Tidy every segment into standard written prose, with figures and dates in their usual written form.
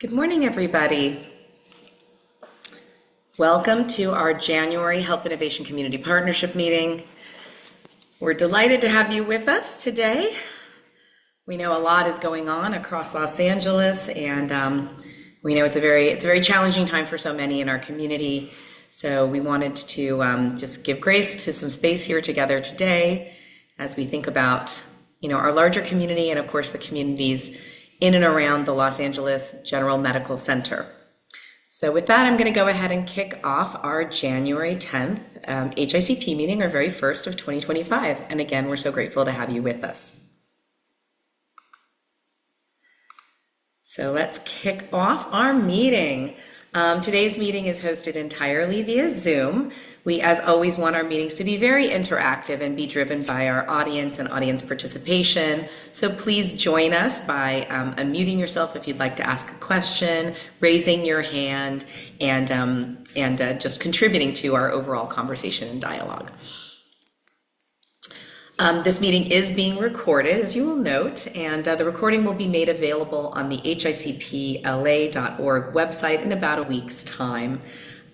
Good morning, everybody. Welcome to our January Health Innovation Community Partnership meeting. We're delighted to have you with us today. We know a lot is going on across Los Angeles, and we know it's a very challenging time for so many in our community. So we wanted to just give grace to some space here together today as we think about, our larger community and, of course, the communities in and around the Los Angeles General Medical Center. So with that, I'm going to go ahead and kick off our January 10th HICP meeting, our very first of 2025. And again, we're so grateful to have you with us. So let's kick off our meeting. Today's meeting is hosted entirely via Zoom. We, as always, want our meetings to be very interactive and be driven by our audience and audience participation. So please join us by unmuting yourself if you'd like to ask a question, raising your hand, and just contributing to our overall conversation and dialogue. This meeting is being recorded, as you will note, and the recording will be made available on the hicpla.org website in about a week's time.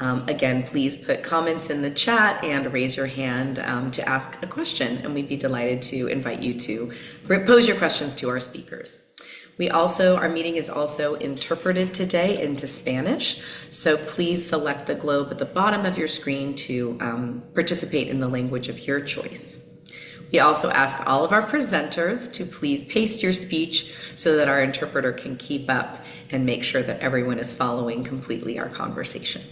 Again, please put comments in the chat and raise your hand to ask a question, and we'd be delighted to invite you to pose your questions to our speakers. Our meeting is also interpreted today into Spanish, so please select the globe at the bottom of your screen to participate in the language of your choice. We also ask all of our presenters to please paste your speech so that our interpreter can keep up and make sure that everyone is following completely our conversation.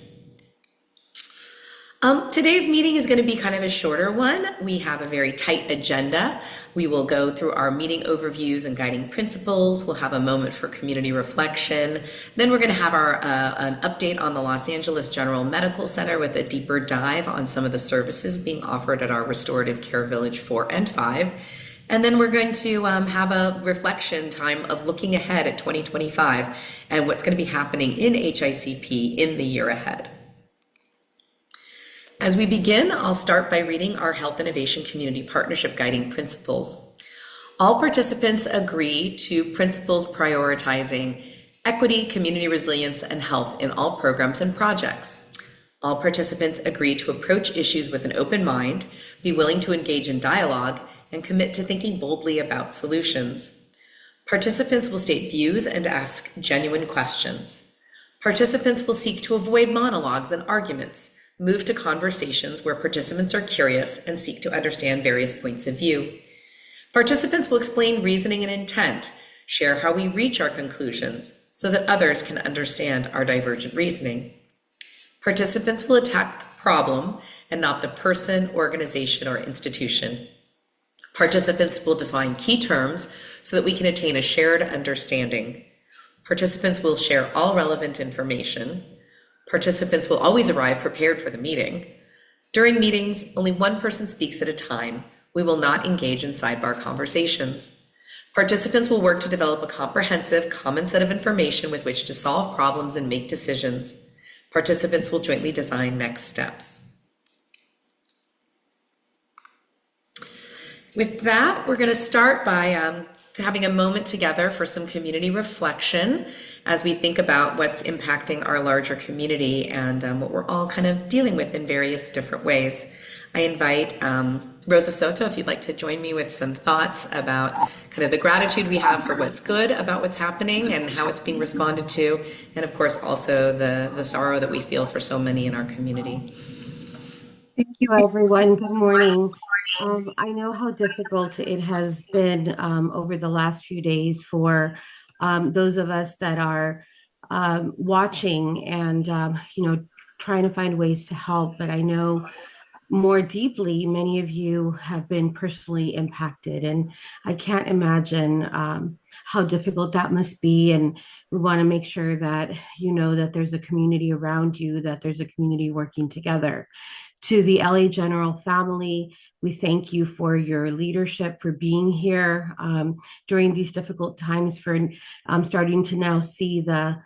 Today's meeting is going to be kind of a shorter one. We have a very tight agenda. We will go through our meeting overviews and guiding principles. We'll have a moment for community reflection. Then we're going to have an update on the Los Angeles General Medical Center with a deeper dive on some of the services being offered at our Restorative Care Village 4 and 5. And then we're going to have a reflection time of looking ahead at 2025 and what's going to be happening in HICP in the year ahead. As we begin, I'll start by reading our Health Innovation Community Partnership Guiding Principles. All participants agree to principles prioritizing equity, community resilience, and health in all programs and projects. All participants agree to approach issues with an open mind, be willing to engage in dialogue, and commit to thinking boldly about solutions. Participants will state views and ask genuine questions. Participants will seek to avoid monologues and arguments, move to conversations where participants are curious and seek to understand various points of view. Participants will explain reasoning and intent, share how we reach our conclusions so that others can understand our divergent reasoning. Participants will attack the problem and not the person, organization, or institution. Participants will define key terms so that we can attain a shared understanding. Participants will share all relevant information. Participants will always arrive prepared for the meeting. During meetings, only one person speaks at a time. We will not engage in sidebar conversations. Participants will work to develop a comprehensive, common set of information with which to solve problems and make decisions. Participants will jointly design next steps. With that, we're going to start by having a moment together for some community reflection as we think about what's impacting our larger community and what we're all kind of dealing with in various different ways. I invite Rosa Soto, if you'd like to join me with some thoughts about kind of the gratitude we have for what's good about what's happening and how it's being responded to, and of course also the sorrow that we feel for so many in our community. Thank you, everyone. Good morning. I know how difficult it has been over the last few days for those of us that are watching and trying to find ways to help. But I know more deeply, many of you have been personally impacted, and I can't imagine how difficult that must be. And we want to make sure that you know that there's a community around you, that there's a community working together. To the LA General family, we thank you for your leadership, for being here during these difficult times, for starting to now see the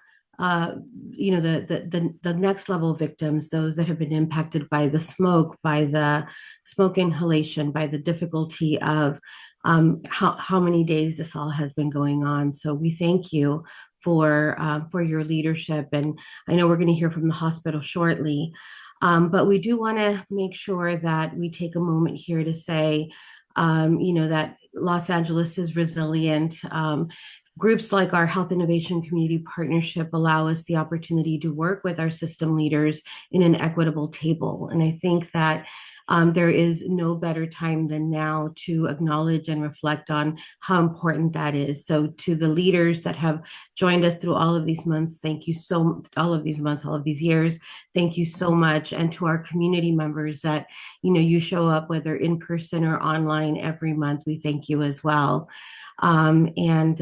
next level victims, those that have been impacted by the smoke, by the smoke inhalation, by the difficulty of how many days this all has been going on. So we thank you for your leadership. And I know we're going to hear from the hospital shortly, but we do want to make sure that we take a moment here to say, that Los Angeles is resilient. Groups like our Health Innovation Community Partnership allow us the opportunity to work with our system leaders in an equitable table. And I think that there is no better time than now to acknowledge and reflect on how important that is. So, to the leaders that have joined us through all of these months, thank you so all of these months, all of these years, thank you so much. And to our community members that you show up whether in person or online every month, we thank you as well. And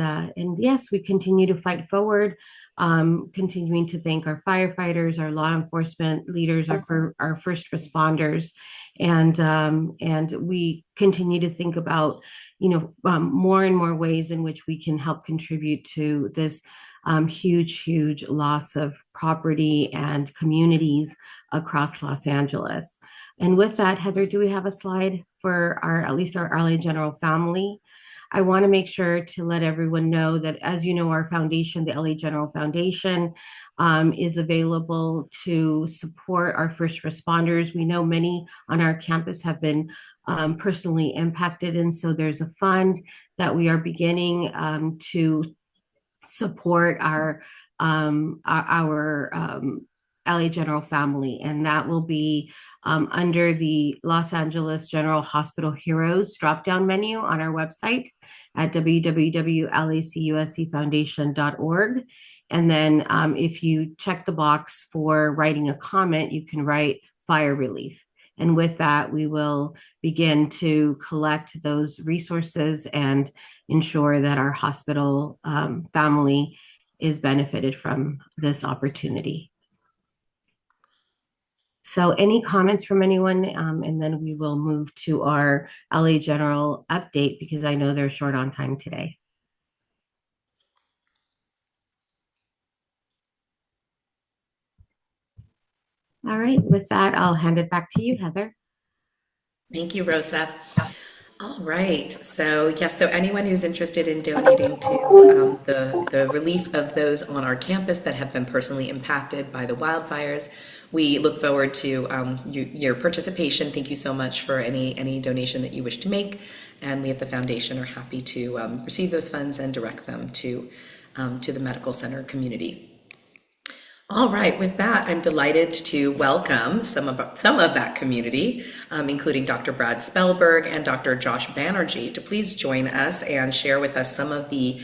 yes, we continue to fight forward. Continuing to thank our firefighters, our law enforcement leaders, our first responders, and we continue to think about more and more ways in which we can help contribute to this huge loss of property and communities across Los Angeles. And with that, Heather, do we have a slide for at least our LA General family? I want to make sure to let everyone know that, as you know, our foundation, the LA General Foundation, is available to support our first responders. We know many on our campus have been personally impacted, and so there's a fund that we are beginning to support our LA General family, and that will be under the Los Angeles General Hospital Heroes drop-down menu on our website at www.lacuscfoundation.org. And then if you check the box for writing a comment, you can write fire relief. And with that, we will begin to collect those resources and ensure that our hospital family is benefited from this opportunity. So any comments from anyone? And then we will move to our LA General update because I know they're short on time today. All right, with that, I'll hand it back to you, Heather. Thank you, Rosa. All right. So yes, so anyone who's interested in donating to the relief of those on our campus that have been personally impacted by the wildfires, we look forward to your participation. Thank you so much for any donation that you wish to make, and we at the foundation are happy to receive those funds and direct them to the medical center community. All right, with that, I'm delighted to welcome some of that community, including Dr. Brad Spellberg and Dr. Josh Banerjee, to please join us and share with us some of the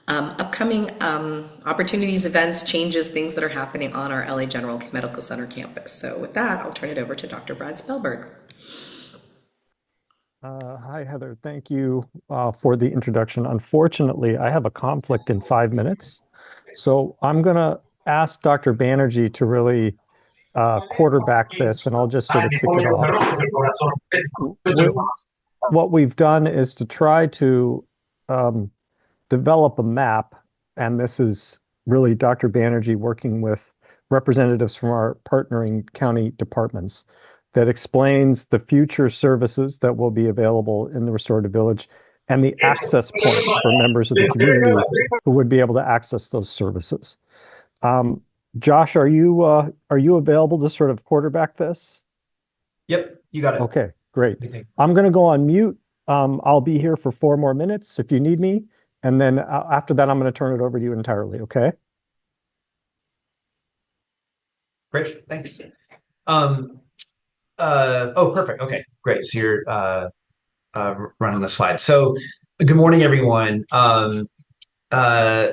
upcoming opportunities, events, changes, things that are happening on our LA General Medical Center campus. So with that, I'll turn it over to Dr. Brad Spellberg. Hi, Heather. Thank you for the introduction. Unfortunately, I have a conflict in 5 minutes, so I'm going to ask Dr. Banerjee to really quarterback this, and I'll just sort of kick it off. What we've done is to try to develop a map, and this is really Dr. Banerjee working with representatives from our partnering county departments that explains the future services that will be available in the restorative village and the access points for members of the community who would be able to access those services. Josh, are you available to sort of quarterback this? Yep, you got it. Okay, great. I'm going to go on mute. I'll be here for 4 more minutes if you need me. And then after that, I'm going to turn it over to you entirely. Okay. Great. Thanks. Oh, perfect. Okay, great. So you're running the slide. So good morning, everyone.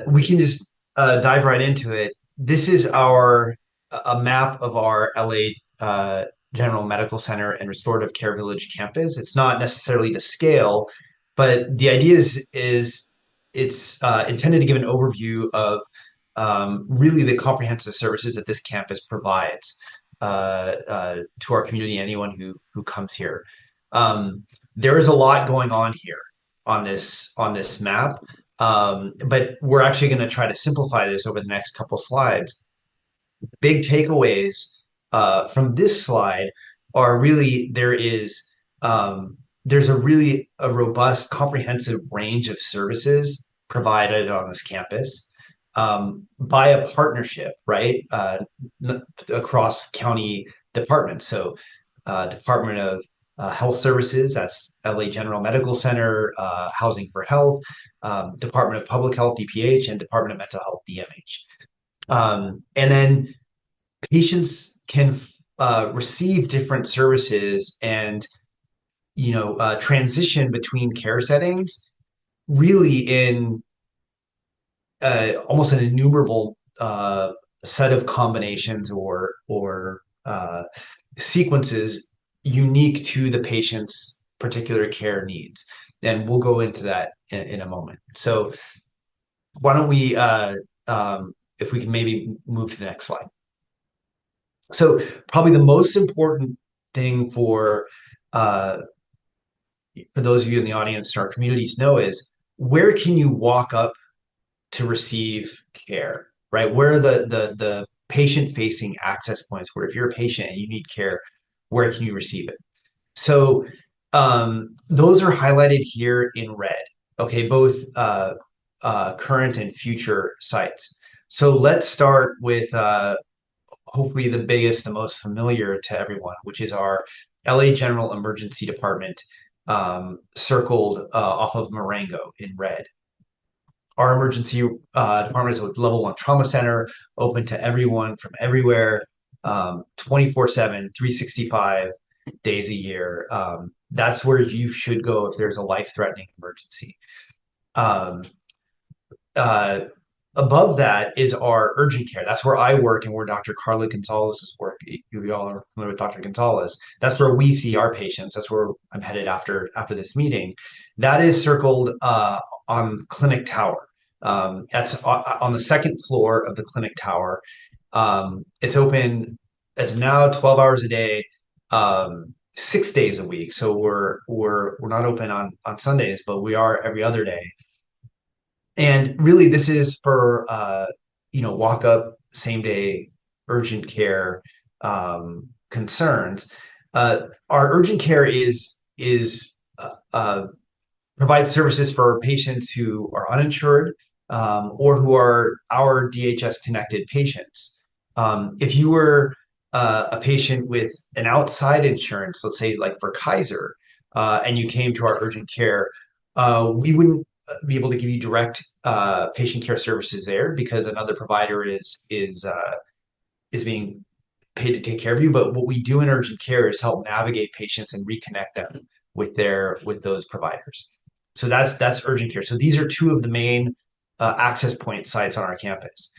We can just dive right into it. This is a map of our LA General Medical Center and Restorative Care Village campus. It's not necessarily to scale, but the idea is it's intended to give an overview of really the comprehensive services that this campus provides to our community, anyone who comes here. There is a lot going on here on this map. But we're actually going to try to simplify this over the next couple slides. Big takeaways from this slide are really there's a robust, comprehensive range of services provided on this campus. by a partnership, right, across county departments. So, Department of Health Services, that's LA General Medical Center, Housing for Health, Department of Public Health, DPH, and Department of Mental Health, DMH. And then patients can receive different services and transition between care settings really in almost an innumerable set of combinations or sequences unique to the patient's particular care needs. And we'll go into that in a moment. So why don't we, if we can maybe move to the next slide. So probably the most important thing for those of you in the audience in our communities know is where can you walk up to receive care, right? Where are the patient-facing access points where if you're a patient and you need care, where can you receive it? So those are highlighted here in red, okay, both current and future sites. So let's start with hopefully the biggest, the most familiar to everyone, which is our LA General Emergency Department, circled off of Marengo in red. Our emergency department is a level 1 trauma center, open to everyone from everywhere, 24/7, 365 days a year. That's where you should go if there's a life-threatening emergency. Above that is our urgent care. That's where I work and where Dr. Carla Gonzalez is working. You all are familiar with Dr. Gonzalez. That's where we see our patients. That's where I'm headed after this meeting. That is circled on Clinic Tower. That's on the second floor of the Clinic Tower. It's open as now 12 hours a day, 6 days a week. So we're not open on Sundays, but we are every other day. And really, this is for walk up, same day, urgent care concerns. Our urgent care provides services for patients who are uninsured or who are our DHS connected patients. If you were a patient with an outside insurance, let's say like for Kaiser, and you came to our urgent care, we wouldn't be able to give you direct patient care services there because another provider is being paid to take care of you. But what we do in urgent care is help navigate patients and reconnect them with those providers. So that's urgent care. So these are two of the main access point sites on our campus.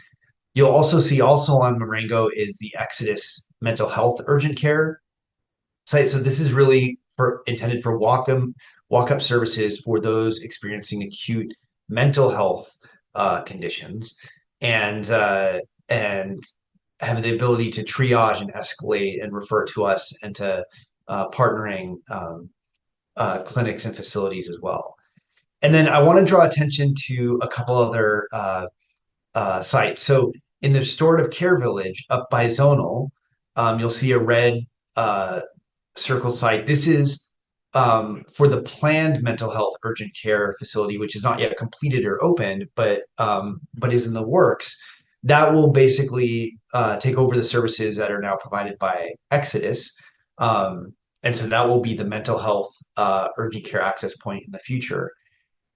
You'll also see on Marengo is the Exodus Mental Health Urgent Care site. So this is really intended for walk-up services for those experiencing acute mental health conditions and have the ability to triage and escalate and refer to us and to partnering clinics and facilities as well. And then I want to draw attention to a couple other sites. So in the restorative care village up by Zonal, you'll see a red circle site. This is for the planned mental health urgent care facility, which is not yet completed or opened, but is in the works. That will basically take over the services that are now provided by Exodus. And so that will be the mental health urgent care access point in the future.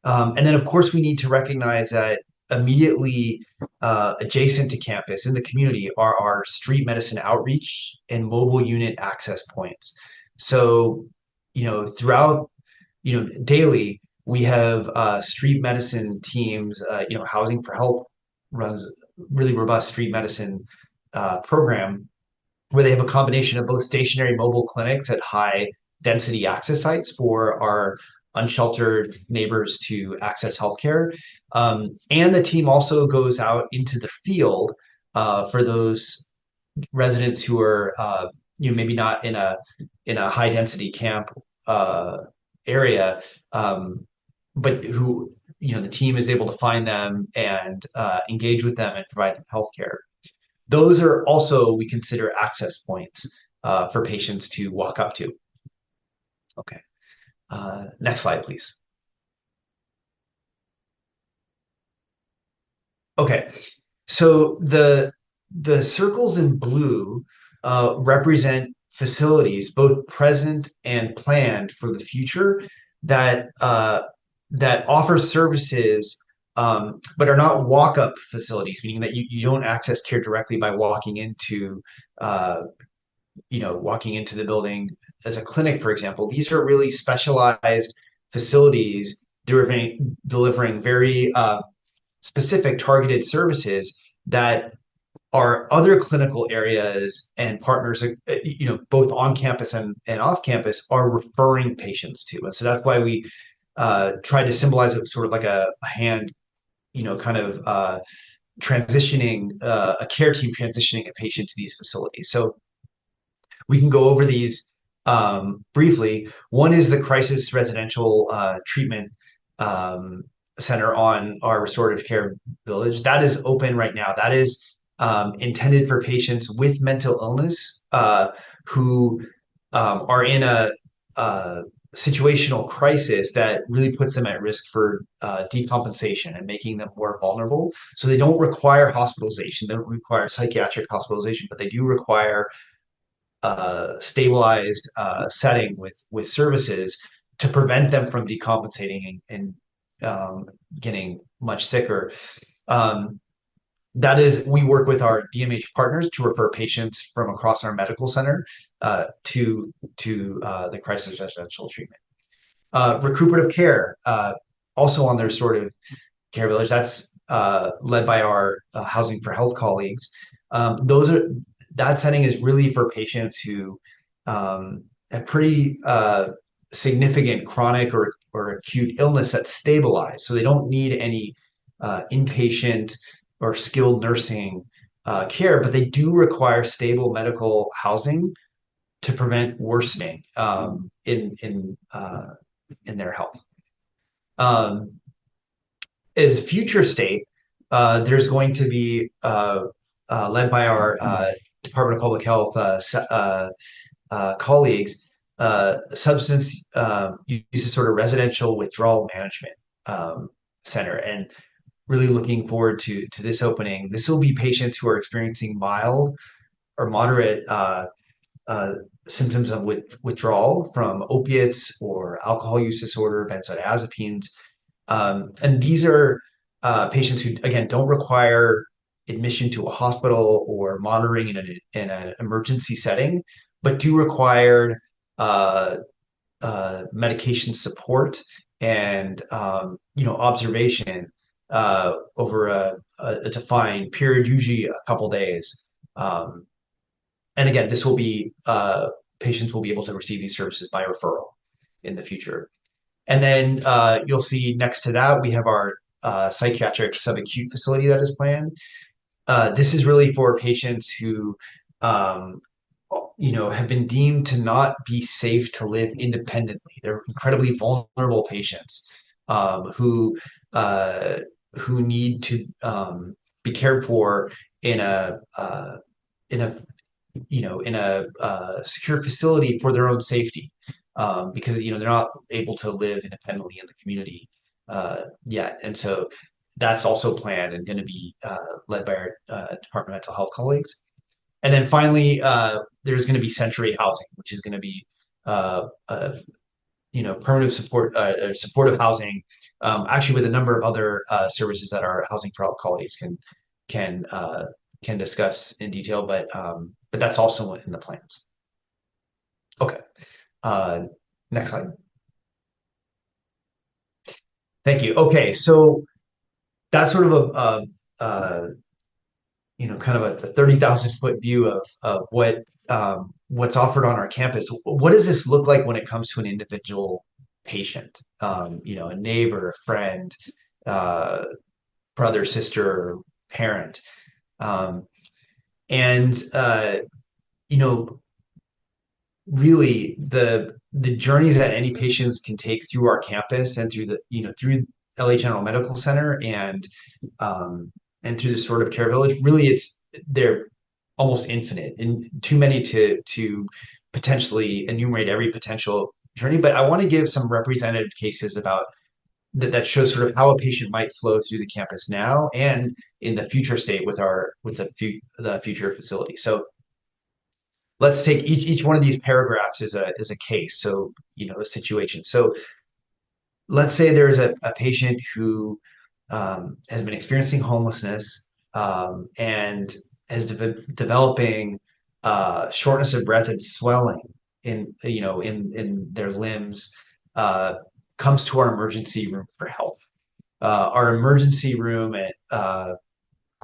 And then, of course, we need to recognize that immediately adjacent to campus in the community are our street medicine outreach and mobile unit access points. So, throughout, daily, we have street medicine teams, Housing for Health runs really robust street medicine program where they have a combination of both stationary mobile clinics at high density access sites for our unsheltered neighbors to access healthcare. And the team also goes out into the field for those residents who are maybe not in a high density camp area, but who the team is able to find them and engage with them and provide them healthcare. Those are also, we consider, access points for patients to walk up to. Okay. Next slide, please. Okay. So the circles in blue represent facilities, both present and planned for the future, that offer services, but are not walk-up facilities, meaning that you don't access care directly by uh, walking into the building as a clinic, for example. These are really specialized facilities delivering very specific targeted services that our other clinical areas and partners, both on campus and off campus, are referring patients to. And so that's why we try to symbolize it sort of like a hand, kind of transitioning, a care team transitioning a patient to these facilities. So we can go over these briefly. One is the crisis residential treatment um, center on our restorative care village. That is open right now. That is intended for patients with mental illness who are in a situational crisis that really puts them at risk for decompensation and making them more vulnerable. So they don't require hospitalization, they don't require psychiatric hospitalization, but they do require stabilized setting with services to prevent them from decompensating and getting much sicker. Um, that is, we work with our DMH partners to refer patients from across our medical center to the crisis residential treatment. Recuperative care, also on their sort of care village. That's led by our Housing for Health colleagues. Those are that setting is really for patients who have pretty significant chronic or acute illness that's stabilized, so they don't need any inpatient or skilled nursing care, but they do require stable medical housing to prevent worsening in their health. As future state, there's going to be led by our Department of Public Health colleagues, substance use sort of residential withdrawal management center, and really looking forward to this opening. This will be patients who are experiencing mild or moderate uh, symptoms of withdrawal from opiates or alcohol use disorder, benzodiazepines. And these are patients who, again, don't require admission to a hospital or monitoring in an emergency setting, but do require uh, medication support and observation over a defined period, usually a couple days. And again, this will be patients will be able to receive these services by referral in the future. And then you'll see next to that, we have our psychiatric subacute facility that is planned. This is really for patients who, have been deemed to not be safe to live independently. They're incredibly vulnerable patients who need to be cared for in in a in a secure facility for their own safety, because they're not able to live independently in the community yet, and so that's also planned and going to be led by our Department of Mental Health colleagues. And then finally, there's going to be Century Housing, which is going to be permanent support, supportive housing, actually with a number of other services that our Housing for Health colleagues can can discuss in detail, but that's also in the plans. Okay, next slide. Thank you. Okay, so that's sort of kind of a 30,000-foot view of what's offered on our campus. What does this look like when it comes to an individual patient? A neighbor, a friend, brother, sister, parent. And really the journeys that any patients can take through our campus and through LA General Medical Center and through the sort of care village, really they're almost infinite and too many to potentially enumerate every potential journey. But I want to give some representative cases about that shows sort of how a patient might flow through the campus now and in the future state with the future facility. So let's take each one of these paragraphs is a case. So, a situation. So let's say there's a patient who has been experiencing homelessness and is developing shortness of breath and swelling in their limbs, comes to our emergency room for help. Our emergency room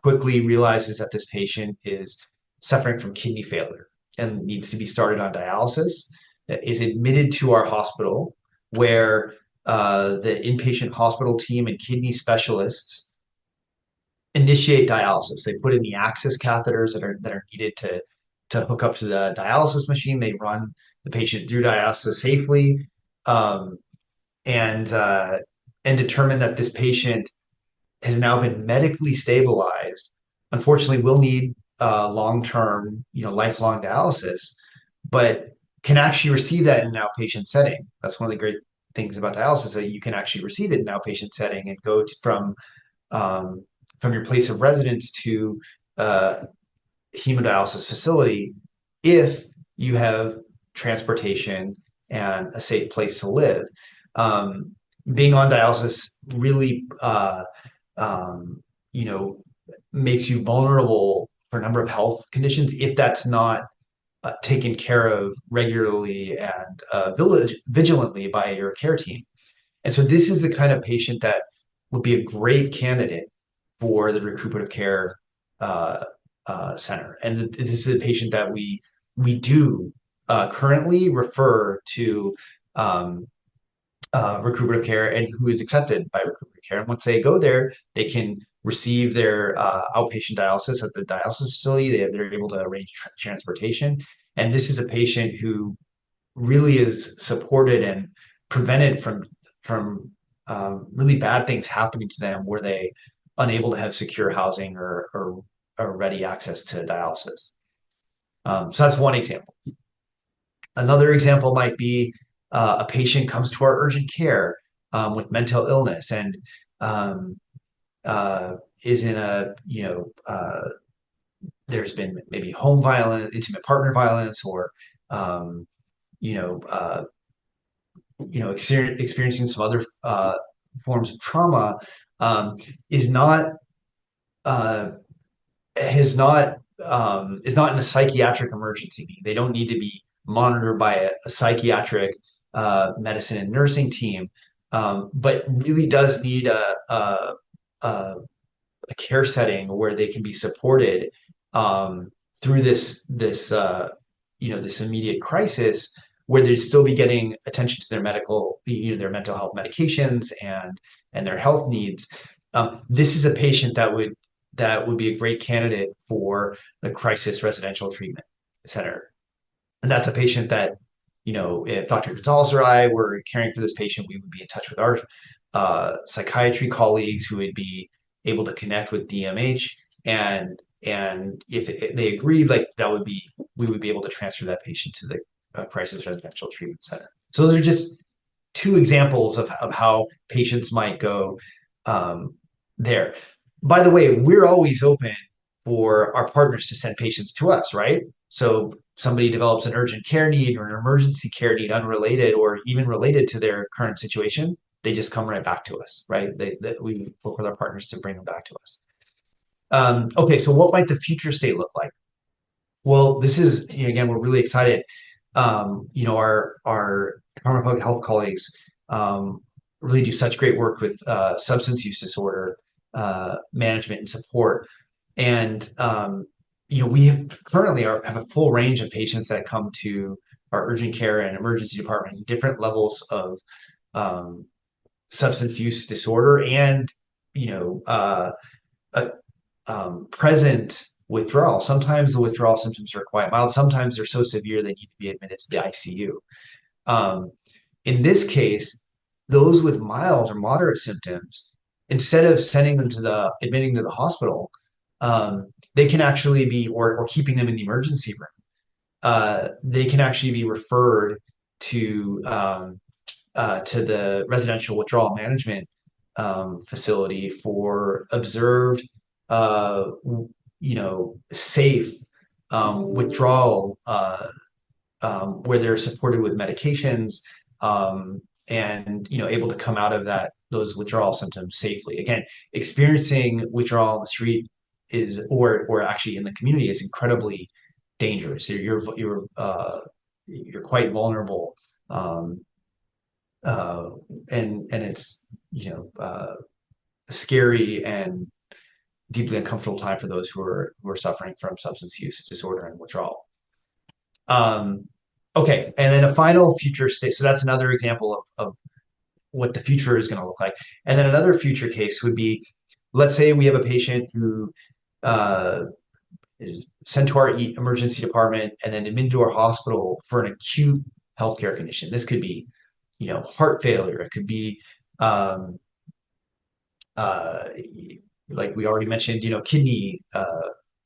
quickly realizes that this patient is suffering from kidney failure and needs to be started on dialysis, is admitted to our hospital where the inpatient hospital team and kidney specialists initiate dialysis. They put in the access catheters that are needed to hook up to the dialysis machine. They run the patient through dialysis safely, um, and determine that this patient has now been medically stabilized. Unfortunately, will need long-term, lifelong dialysis, but can actually receive that in an outpatient setting. That's one of the great things about dialysis, that you can actually receive it in an outpatient setting and go um, from your place of residence to a hemodialysis facility if you have transportation and a safe place to live. Being on dialysis really, you know, makes you vulnerable for a number of health conditions if that's not taken care of regularly and vigilantly by your care team. And so this is the kind of patient that would be a great candidate for the recuperative care uh, center. And this is a patient that we do currently refer to um, recuperative care and who is accepted by recuperative care. And once they go there, they can receive their outpatient dialysis at the dialysis facility. They're able to arrange transportation. And this is a patient who really is supported and prevented from really bad things happening to them were they unable to have secure housing or ready access to dialysis. So that's one example. Another example might be a patient comes to our urgent care with mental illness and um, is in there's been maybe home violence, intimate partner violence, or um, you know, uh, experiencing some other forms of trauma, um, is not uh, is not in a psychiatric emergency. They don't need to be monitored by a psychiatric medicine and nursing team, but really does need a, a care setting where they can be supported through this immediate crisis, where they'd still be getting attention to their their mental health medications and their health needs. This is a patient that would be a great candidate for the crisis residential treatment center. And that's a patient that, if Dr. Gonzalez or I were caring for this patient, we would be in touch with our psychiatry colleagues who would be able to connect with DMH, and if they agree, like we would be able to transfer that patient to the crisis residential treatment center. So those are just two examples of how patients might go there. By the way, we're always open for our partners to send patients to us, right? So somebody develops an urgent care need or an emergency care need unrelated or even related to their current situation, they just come right back to us, right? We work with our partners to bring them back to us. Okay, so what might the future state look like? Well, this is, again, we're really excited. Our Department of Public Health colleagues really do such great work with substance use disorder management and support. And we currently have a full range of patients that come to our urgent care and emergency department, different levels of substance use disorder and present withdrawal. Sometimes the withdrawal symptoms are quite mild. Sometimes they're so severe they need to be admitted to the ICU. In this case, those with mild or moderate symptoms, instead of admitting to the hospital, they can actually be, or keeping them in the emergency room. They can actually be referred to the residential withdrawal management facility for observed, safe withdrawal where they're supported with medications and able to come out of those withdrawal symptoms safely. Again, experiencing withdrawal on the street or actually in the community is incredibly dangerous. You're quite vulnerable, um, and it's a scary and deeply uncomfortable time for those who are suffering from substance use disorder and withdrawal. Okay, and then a final future state. So that's another example of what the future is going to look like. And then another future case would be, let's say we have a patient who uh, is sent to our emergency department and then admitted to our hospital for an acute healthcare condition. This could be, heart failure. It could be, uh, like we already mentioned, kidney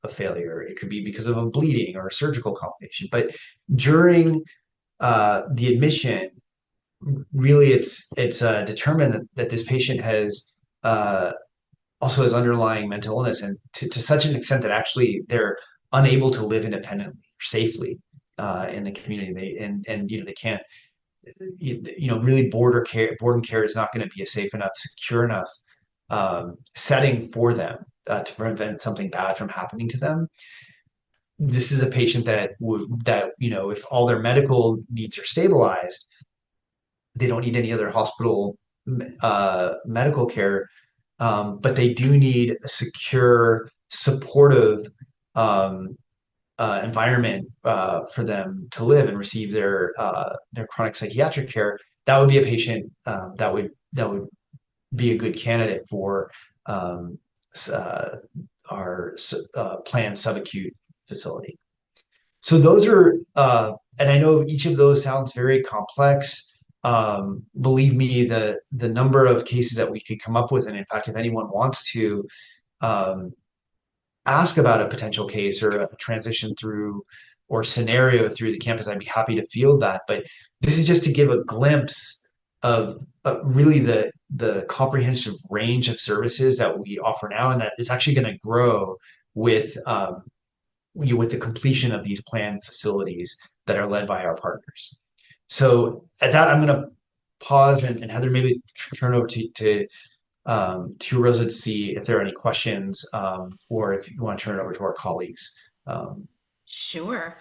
a failure. It could be because of a bleeding or a surgical complication. But during the admission, really, it's determined that this patient has also has underlying mental illness, and to such an extent that actually they're unable to live independently, safely in the community. They can't. Really, boarding care is not going to be a safe enough, secure enough setting for them to prevent something bad from happening to them. This is a patient if all their medical needs are stabilized, they don't need any other hospital medical care, but they do need a secure, supportive environment for them to live and receive their chronic psychiatric care. That would be a patient that would be a good candidate for our planned subacute facility. So those are, and I know each of those sounds very complex. Believe me, the number of cases that we could come up with, and in fact, if anyone wants to um, ask about a potential case or a transition through or scenario through the campus, I'd be happy to field that. But this is just to give a glimpse of really the comprehensive range of services that we offer now, and that is actually going to grow with with the completion of these planned facilities that are led by our partners. So at that, I'm going to pause and Heather, maybe turn over to Rosa to see if there are any questions, or if you want to turn it over to our colleagues. Sure.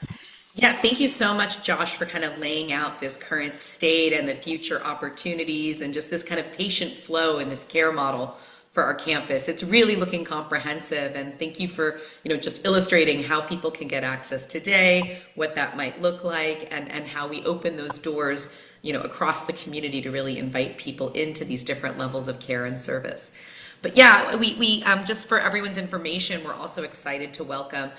Yeah, thank you so much, Josh, for kind of laying out this current state and the future opportunities and just this kind of patient flow in this care model for our campus. It's really looking comprehensive, and thank you for, just illustrating how people can get access today, what that might look like, and how we open those doors, across the community to really invite people into these different levels of care and service. But yeah, we just for everyone's information, we're also excited to welcome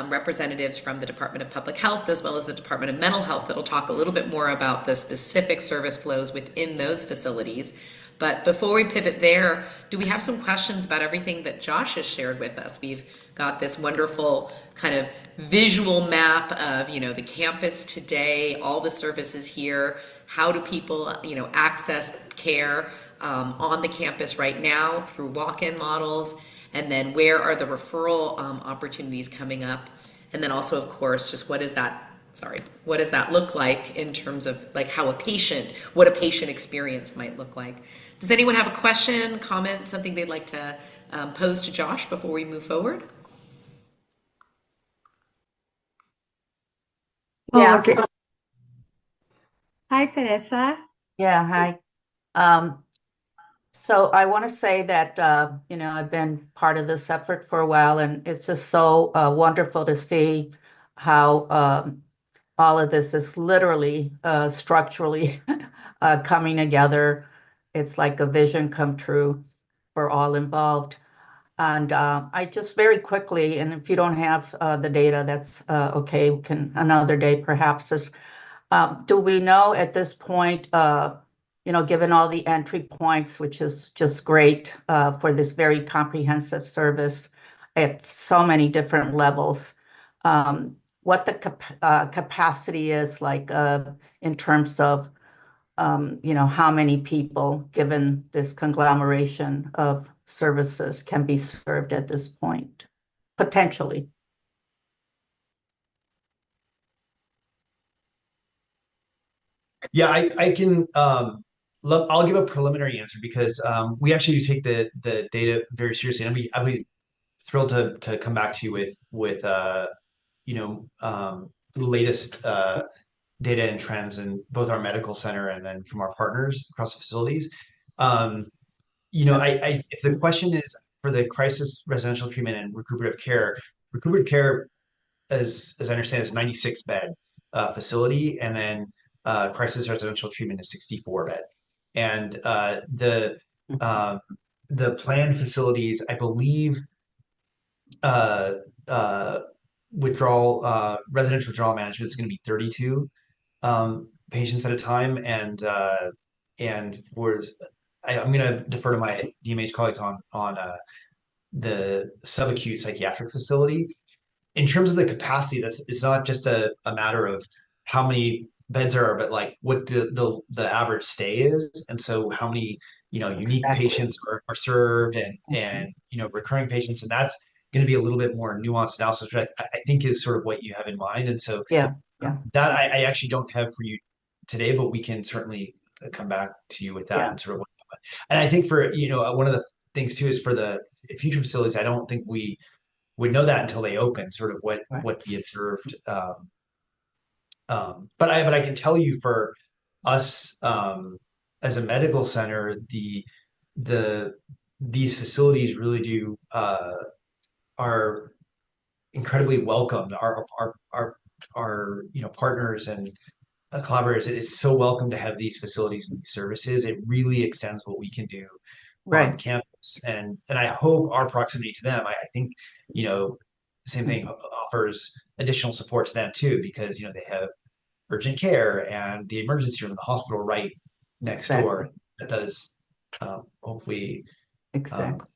representatives from the Department of Public Health as well as the Department of Mental Health that'll talk a little bit more about the specific service flows within those facilities. But before we pivot there, do we have some questions about everything that Josh has shared with us? We've got this wonderful kind of visual map of, the campus today, all the services here. How do people, access care on the campus right now through walk-in models? And then where are the referral opportunities coming up? And then also, of course, just what does that look like in terms of like what a patient experience might look like? Does anyone have a question, comment, something they'd like to pose to Josh before we move forward? Oh, okay. Hi, Teresa. Yeah, hi. So I want to say that, I've been part of this effort for a while, and it's just so wonderful to see how all of this is literally structurally coming together. It's like a vision come true for all involved. And I just very quickly, and if you don't have the data, that's okay. We can another day perhaps. Do we know at this point, given all the entry points, which is just great for this very comprehensive service at so many different levels, what the capacity is like in terms of how many people, given this conglomeration of services, can be served at this point, potentially. Yeah, I can I'll give a preliminary answer because we actually do take the data very seriously, and I'd be thrilled to come back to you with the latest data and trends in both our medical center and then from our partners across the facilities. Um, if the question is for the crisis residential treatment and recuperative care, as I understand, is 96 bed facility, and then crisis residential treatment is 64 bed. And um, the planned facilities, I believe, uh, uh, residential withdrawal management is going to be 32 patients at a time, and I'm going to defer to my DMH colleagues on the subacute psychiatric facility. In terms of the capacity, it's not just a matter of how many beds there are, but like what the average stay is, and so how many unique Exactly. patients are served, and recurring patients, and that's going to be a little bit more nuanced analysis, which I think is sort of what you have in mind, and so Yeah, yeah, that I actually don't have for you today, but we can certainly come back to you with that yeah, and sort of. And I think for one of the things too is for the future facilities, I don't think we would know that until they open, sort of right. what the observed. But I can tell you for us as a medical center, the these facilities really do are incredibly welcomed. Our partners and collaborators. It's so welcome to have these facilities and these services. It really extends what we can do on Right. campus, and I hope our proximity to them. I think same thing offers additional support to them too, because they have urgent care and the emergency room in the hospital right next door. Exactly. That does hopefully um, Exactly.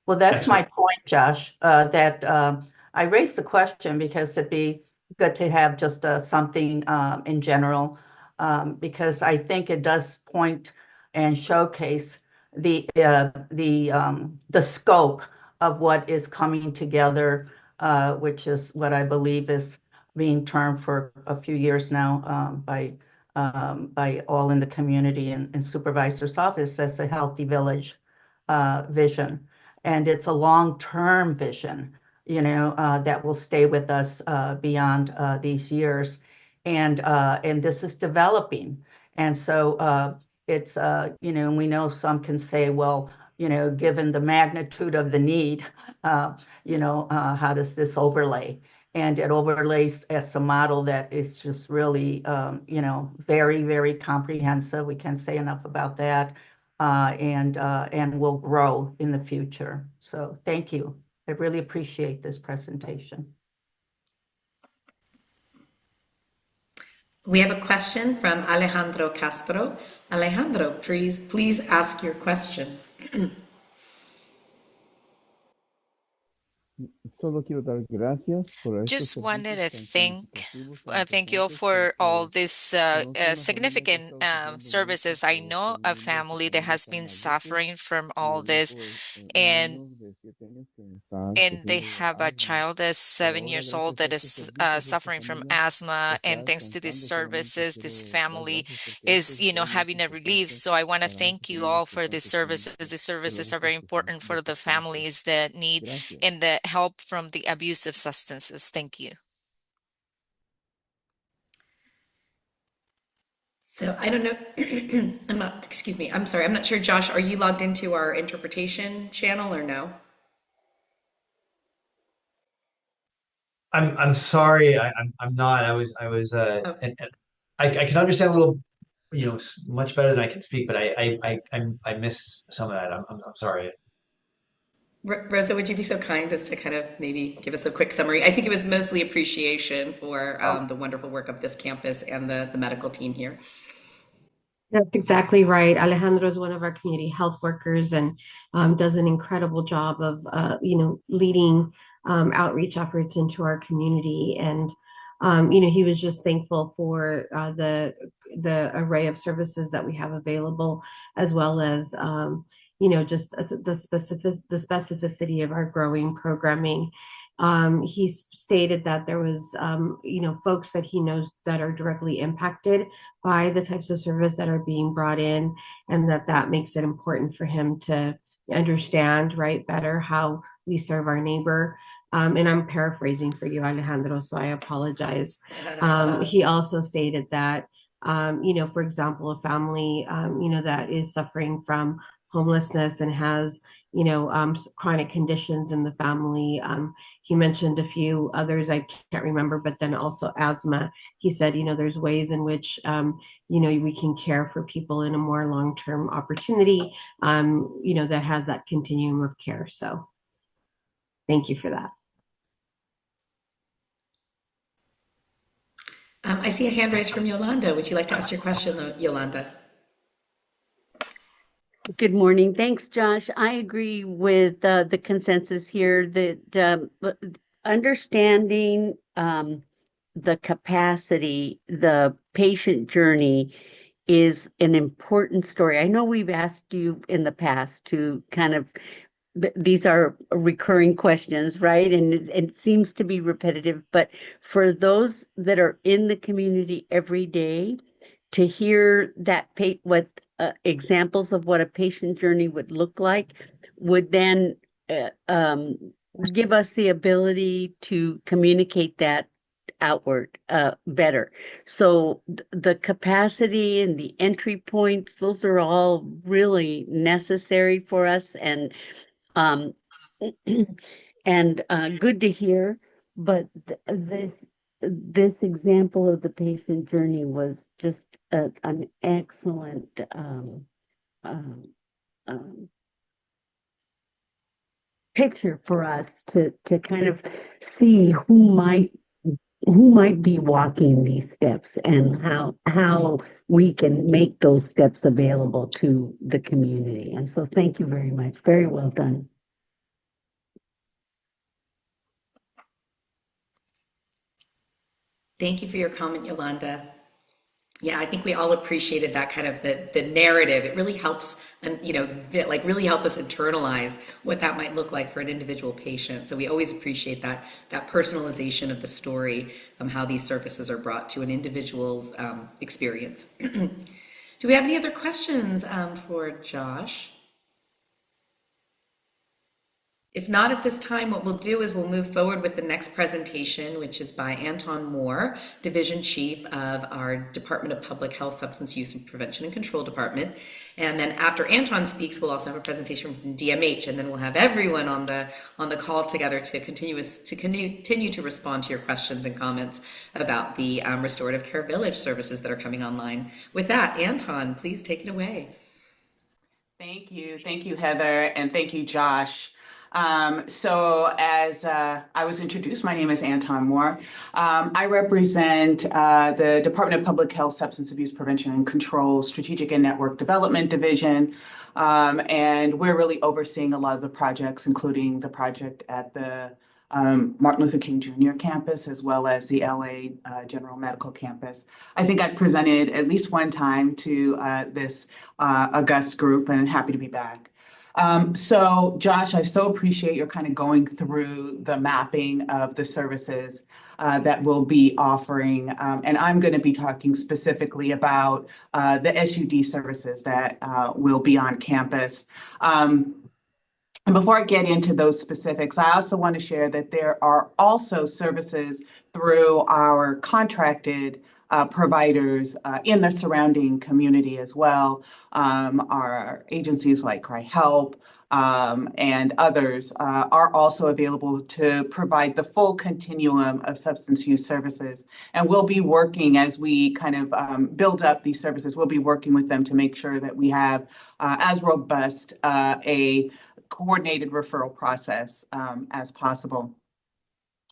Well, that's my expedite. point, Josh, that I raised the question because it'd be good to have just something in general, because I think it does point and showcase the scope of what is coming together, which is what I believe is being termed for a few years now by all in the community and supervisor's office as a healthy village vision. And it's a long-term vision, that will stay with us beyond these years. And this is developing. And so it's, we know some can say, well, given the magnitude of the need, how does this overlay? And it overlays as a model that is just really, very, very comprehensive. We can't say enough about that. And will grow in the future. So thank you. I really appreciate this presentation. We have a question from Alejandro Castro. Alejandro, please ask your question. Solo quiero dar gracias por estos Just wanted to servicios tan significativos e thank you importantes for all porque these conozco una familia que significant está sufriendo services. mucho I por know a debido a su family that familia has está been maluco suffering from y all un this, hijo, un and niño de 7 años que está they sufriendo de have a asma. child that's Pero 7 ahora years old gracias a that estos is servicios esta suffering from familia asthma. está And thanks to these descansando. Solamente services, this quiero dar family gracias porque esto is, es realmente having a relief. importante So I want to para thank you personas all que for están these sufriendo services. These por las services are very intoxicaciones important de for the sustancias. families that need Gracias. and the help from the abuse of substances. Thank you. So I don't know, excuse me, I'm sorry, I'm not sure, Josh, are you logged into our interpretation channel or no? I'm sorry, I'm not. I was Oh, and I can understand a little, much better than I can speak, but I missed some of that. I'm sorry. Rosa, would you be so kind as to kind of maybe give us a quick summary? I think it was mostly appreciation for Oh, the wonderful work of this campus and the medical team here. That's exactly right. Alejandro is one of our community health workers and does an incredible job of, leading outreach efforts into our community. And he was just thankful for the array of services that we have available, as well as just the specificity of our growing programming. He stated that there was, folks that he knows that are directly impacted by the types of service that are being brought in, and that makes it important for him to understand, right, better how we serve our neighbor. And I'm paraphrasing for you, Alejandro, so I apologize. He also stated that, for example, a family, that is suffering from homelessness and has, chronic conditions in the family. He mentioned a few others I can't remember, but then also asthma. He said, there's ways in which, we can care for people in a more long-term opportunity, that has that continuum of care. So thank you for that. I see a hand raised from Yolanda. Would you like to ask your question, Yolanda? Good morning. Thanks, Josh. I agree with the consensus here that understanding the capacity, the patient journey is an important story. I know we've asked you in the past to kind of, these are recurring questions, right? And it seems to be repetitive, but for those that are in the community every day, to hear that what examples of what a patient journey would look like would then give us the ability to communicate that outward better. So the capacity and the entry points, those are all really necessary for us, and and good to hear. But this example of the patient journey was just an excellent um, picture for us to kind of see who might be walking these steps, and how we can make those steps available to the community. And so thank you very much. Very well done. Thank you for your comment, Yolanda. Yeah, I think we all appreciated that kind of the narrative. It really helps, and really help us internalize what that might look like for an individual patient. So we always appreciate that personalization of the story, how these services are brought to an individual's experience. Do we have any other questions for Josh? If not at this time, what we'll do is we'll move forward with the next presentation, which is by Anton Moore, Division Chief of our Department of Public Health, Substance Use and Prevention and Control Department. And then after Anton speaks, we'll also have a presentation from DMH, and then we'll have everyone on the call together to continue to respond to your questions and comments about the restorative care village services that are coming online. With that, Anton, please take it away. Thank you, Heather, and thank you, Josh. So as I was introduced, my name is Anton Moore. I represent the Department of Public Health, Substance Abuse Prevention and Control Strategic and Network Development Division. And we're really overseeing a lot of the projects, including the project at the Martin Luther King Jr. campus, as well as the LA General Medical campus. I think I presented at least one time to this august group, and I'm happy to be back. So Josh, I so appreciate your kind of going through the mapping of the services that we'll be offering. And I'm going to be talking specifically about the SUD services that will be on campus. And before I get into those specifics, I also want to share that there are also services through our contracted providers in the surrounding community as well. Our agencies like HICP and others are also available to provide the full continuum of substance use services. And we'll be working as we kind of build up these services, we'll be working with them to make sure that we have as robust a coordinated referral process as possible.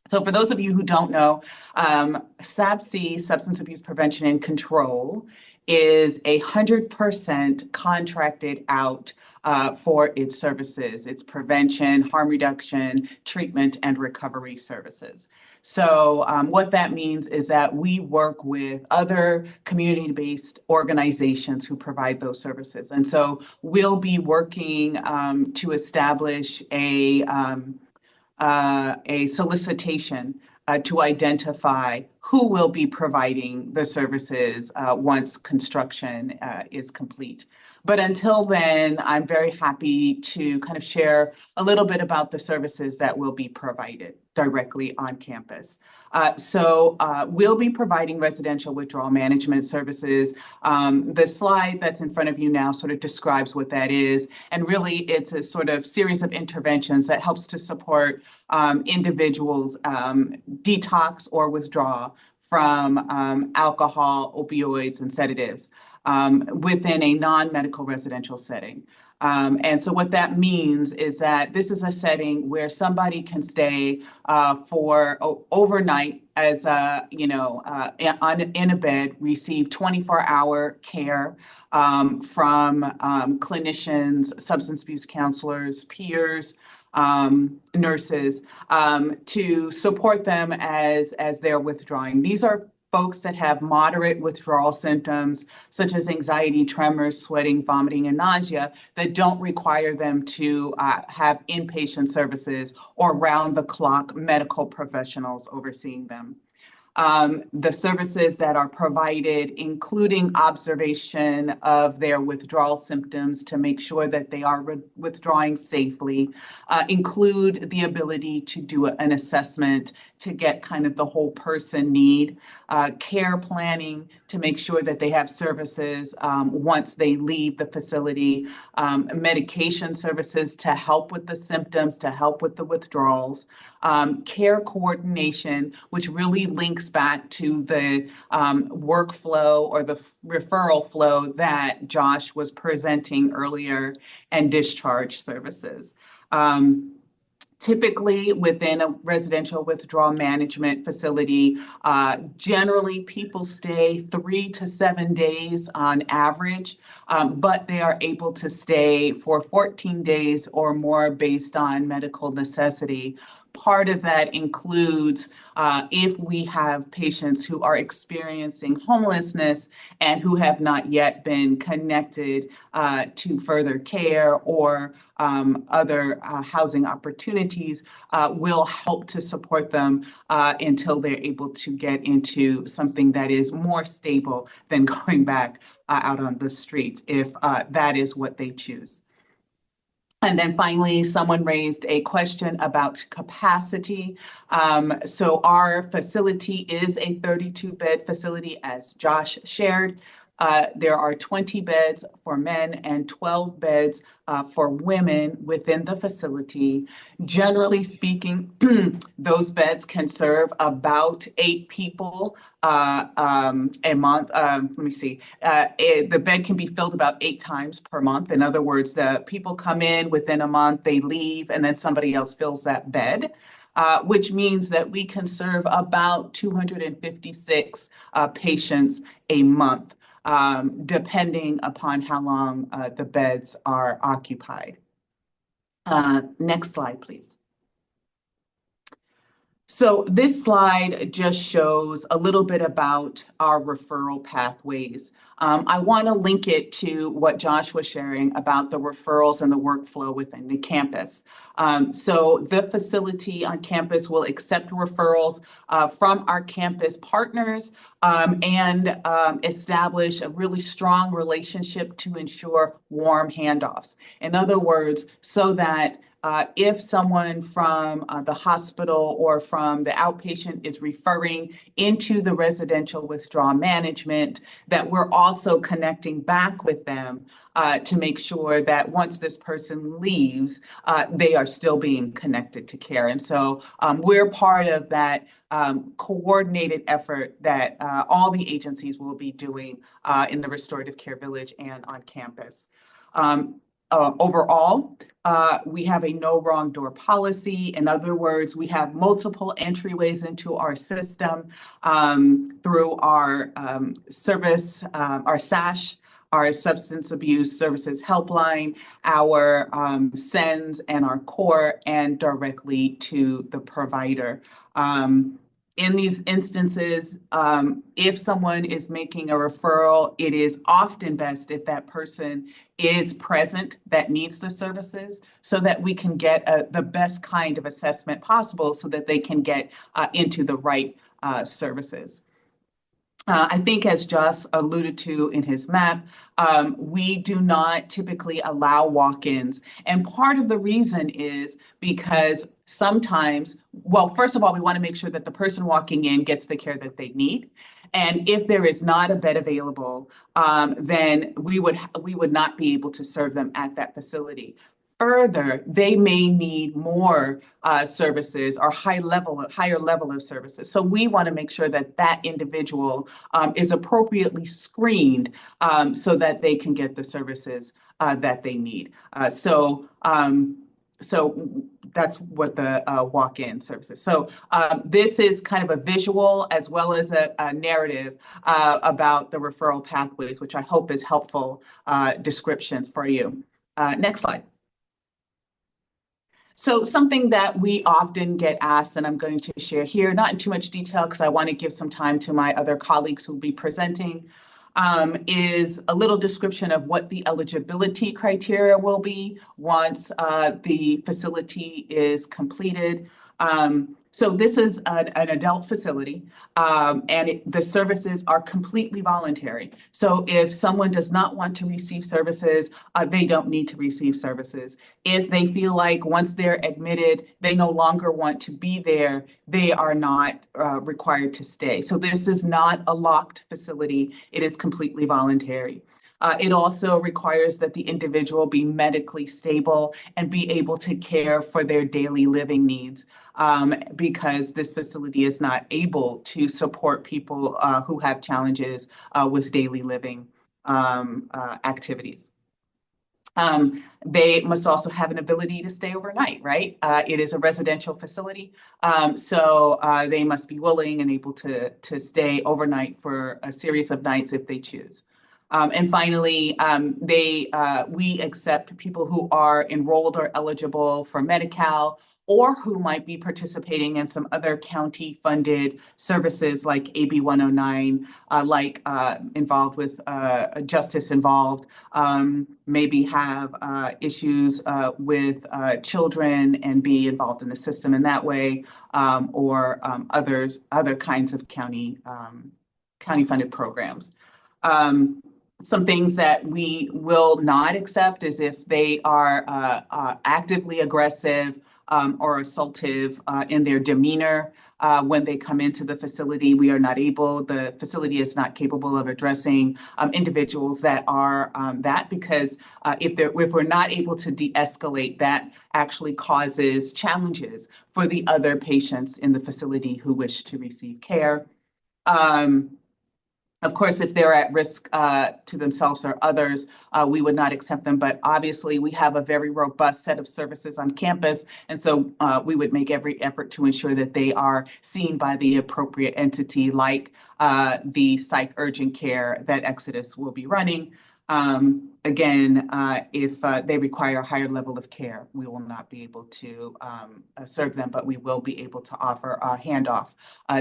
So for those of you who don't know, SABC, Substance Abuse Prevention and Control, is 100% contracted out for its services, its prevention, harm reduction, treatment, and recovery services. So what that means is that we work with other community-based organizations who provide those services. And so we'll be working to establish a solicitation to identify who will be providing the services once construction is complete. But until then, I'm very happy to kind of share a little bit about the services that will be provided directly on campus. So we'll be providing residential withdrawal management services. The slide that's in front of you now sort of describes what that is. And really, it's a sort of series of interventions that helps to support individuals detox or withdraw from alcohol, opioids, and sedatives within a non-medical residential setting. And so what that means is that this is a setting where somebody can stay for overnight as in a bed, receive 24-hour care from clinicians, substance abuse counselors, peers, nurses, to support them as they're withdrawing. These are folks that have moderate withdrawal symptoms, such as anxiety, tremors, sweating, vomiting, and nausea, that don't require them to have inpatient services or round-the-clock medical professionals overseeing them. The services that are provided, including observation of their withdrawal symptoms to make sure that they are withdrawing safely, include the ability to do an assessment to get kind of the whole person need, care planning to make sure that they have services once they leave the facility, medication services to help with the symptoms, to help with the withdrawals, care coordination, which really links back to the workflow or the referral flow that Josh was presenting earlier, and discharge services. Typically within a residential withdrawal management facility, generally people stay 3 to 7 days on average, but they are able to stay for 14 days or more based on medical necessity. Part of that includes if we have patients who are experiencing homelessness and who have not yet been connected to further care or other housing opportunities, will help to support them until they're able to get into something that is more stable than going back out on the street, if that is what they choose. And then finally, someone raised a question about capacity. So our facility is a 32-bed facility, as Josh shared. There are 20 beds for men and 12 beds for women within the facility. Generally speaking, those beds can serve about 8 people a month. Let me see. The bed can be filled about 8 times per month. In other words, the people come in within a month, they leave, and then somebody else fills that bed. Which means that we can serve about 256 patients a month, depending upon how long the beds are occupied. Next slide, please. So this slide just shows a little bit about our referral pathways. I want to link it to what Josh was sharing about the referrals and the workflow within the campus. So the facility on campus will accept referrals from our campus partners and establish a really strong relationship to ensure warm handoffs. In other words, so that if someone from the hospital or from the outpatient is referring into the residential withdrawal management, that we're also connecting back with them to make sure that once this person leaves, they are still being connected to care. And so we're part of that coordinated effort that all the agencies will be doing in the restorative care village and on campus. Overall, We have a no wrong door policy. In other words, we have multiple entryways into our system through our service, our SASH, our Substance Abuse Services Helpline, our SENS, and our core, and directly to the provider. In these instances, if someone is making a referral, it is often best if that person is present that needs the services so that we can get the best kind of assessment possible so that they can get into the right services. I think as Joss alluded to in his map, we do not typically allow walk-ins. And part of the reason is because sometimes, well, first of all, we want to make sure that the person walking in gets the care that they need. And if there is not a bed available, then we would not be able to serve them at that facility. Further, they may need more services or higher level of services. So we want to make sure that that individual is appropriately screened so that they can get the services that they need. So that's what the walk-in services. So this is kind of a visual as well as a narrative about the referral pathways, which I hope is helpful descriptions for you. Next slide. So something that we often get asked, and I'm going to share here, not in too much detail because I want to give some time to my other colleagues who will be presenting, is a little description of what the eligibility criteria will be once the facility is completed. So this is an adult facility, and the services are completely voluntary. So if someone does not want to receive services, they don't need to receive services. If they feel like once they're admitted, they no longer want to be there, they are not required to stay. So this is not a locked facility. It is completely voluntary. It also requires that the individual be medically stable and be able to care for their daily living needs because this facility is not able to support people who have challenges with daily living activities. They must also have an ability to stay overnight, right? It is a residential facility, so they must be willing and able to stay overnight for a series of nights if they choose. And finally, we accept people who are enrolled or eligible for Medi-Cal or who might be participating in some other county-funded services like AB 109, involved with justice involved, maybe have issues with children and be involved in the system in that way, or other kinds of county-funded programs. Some things that we will not accept is if they are actively aggressive or assaultive in their demeanor when they come into the facility. The facility is not capable of addressing individuals that are because if we're not able to de-escalate, that actually causes challenges for the other patients in the facility who wish to receive care. Of course, if they're at risk to themselves or others, we would not accept them. But obviously, we have a very robust set of services on campus. And so we would make every effort to ensure that they are seen by the appropriate entity, like the psych urgent care that Exodus will be running. Again, if they require a higher level of care, we will not be able to serve them, but we will be able to offer a handoff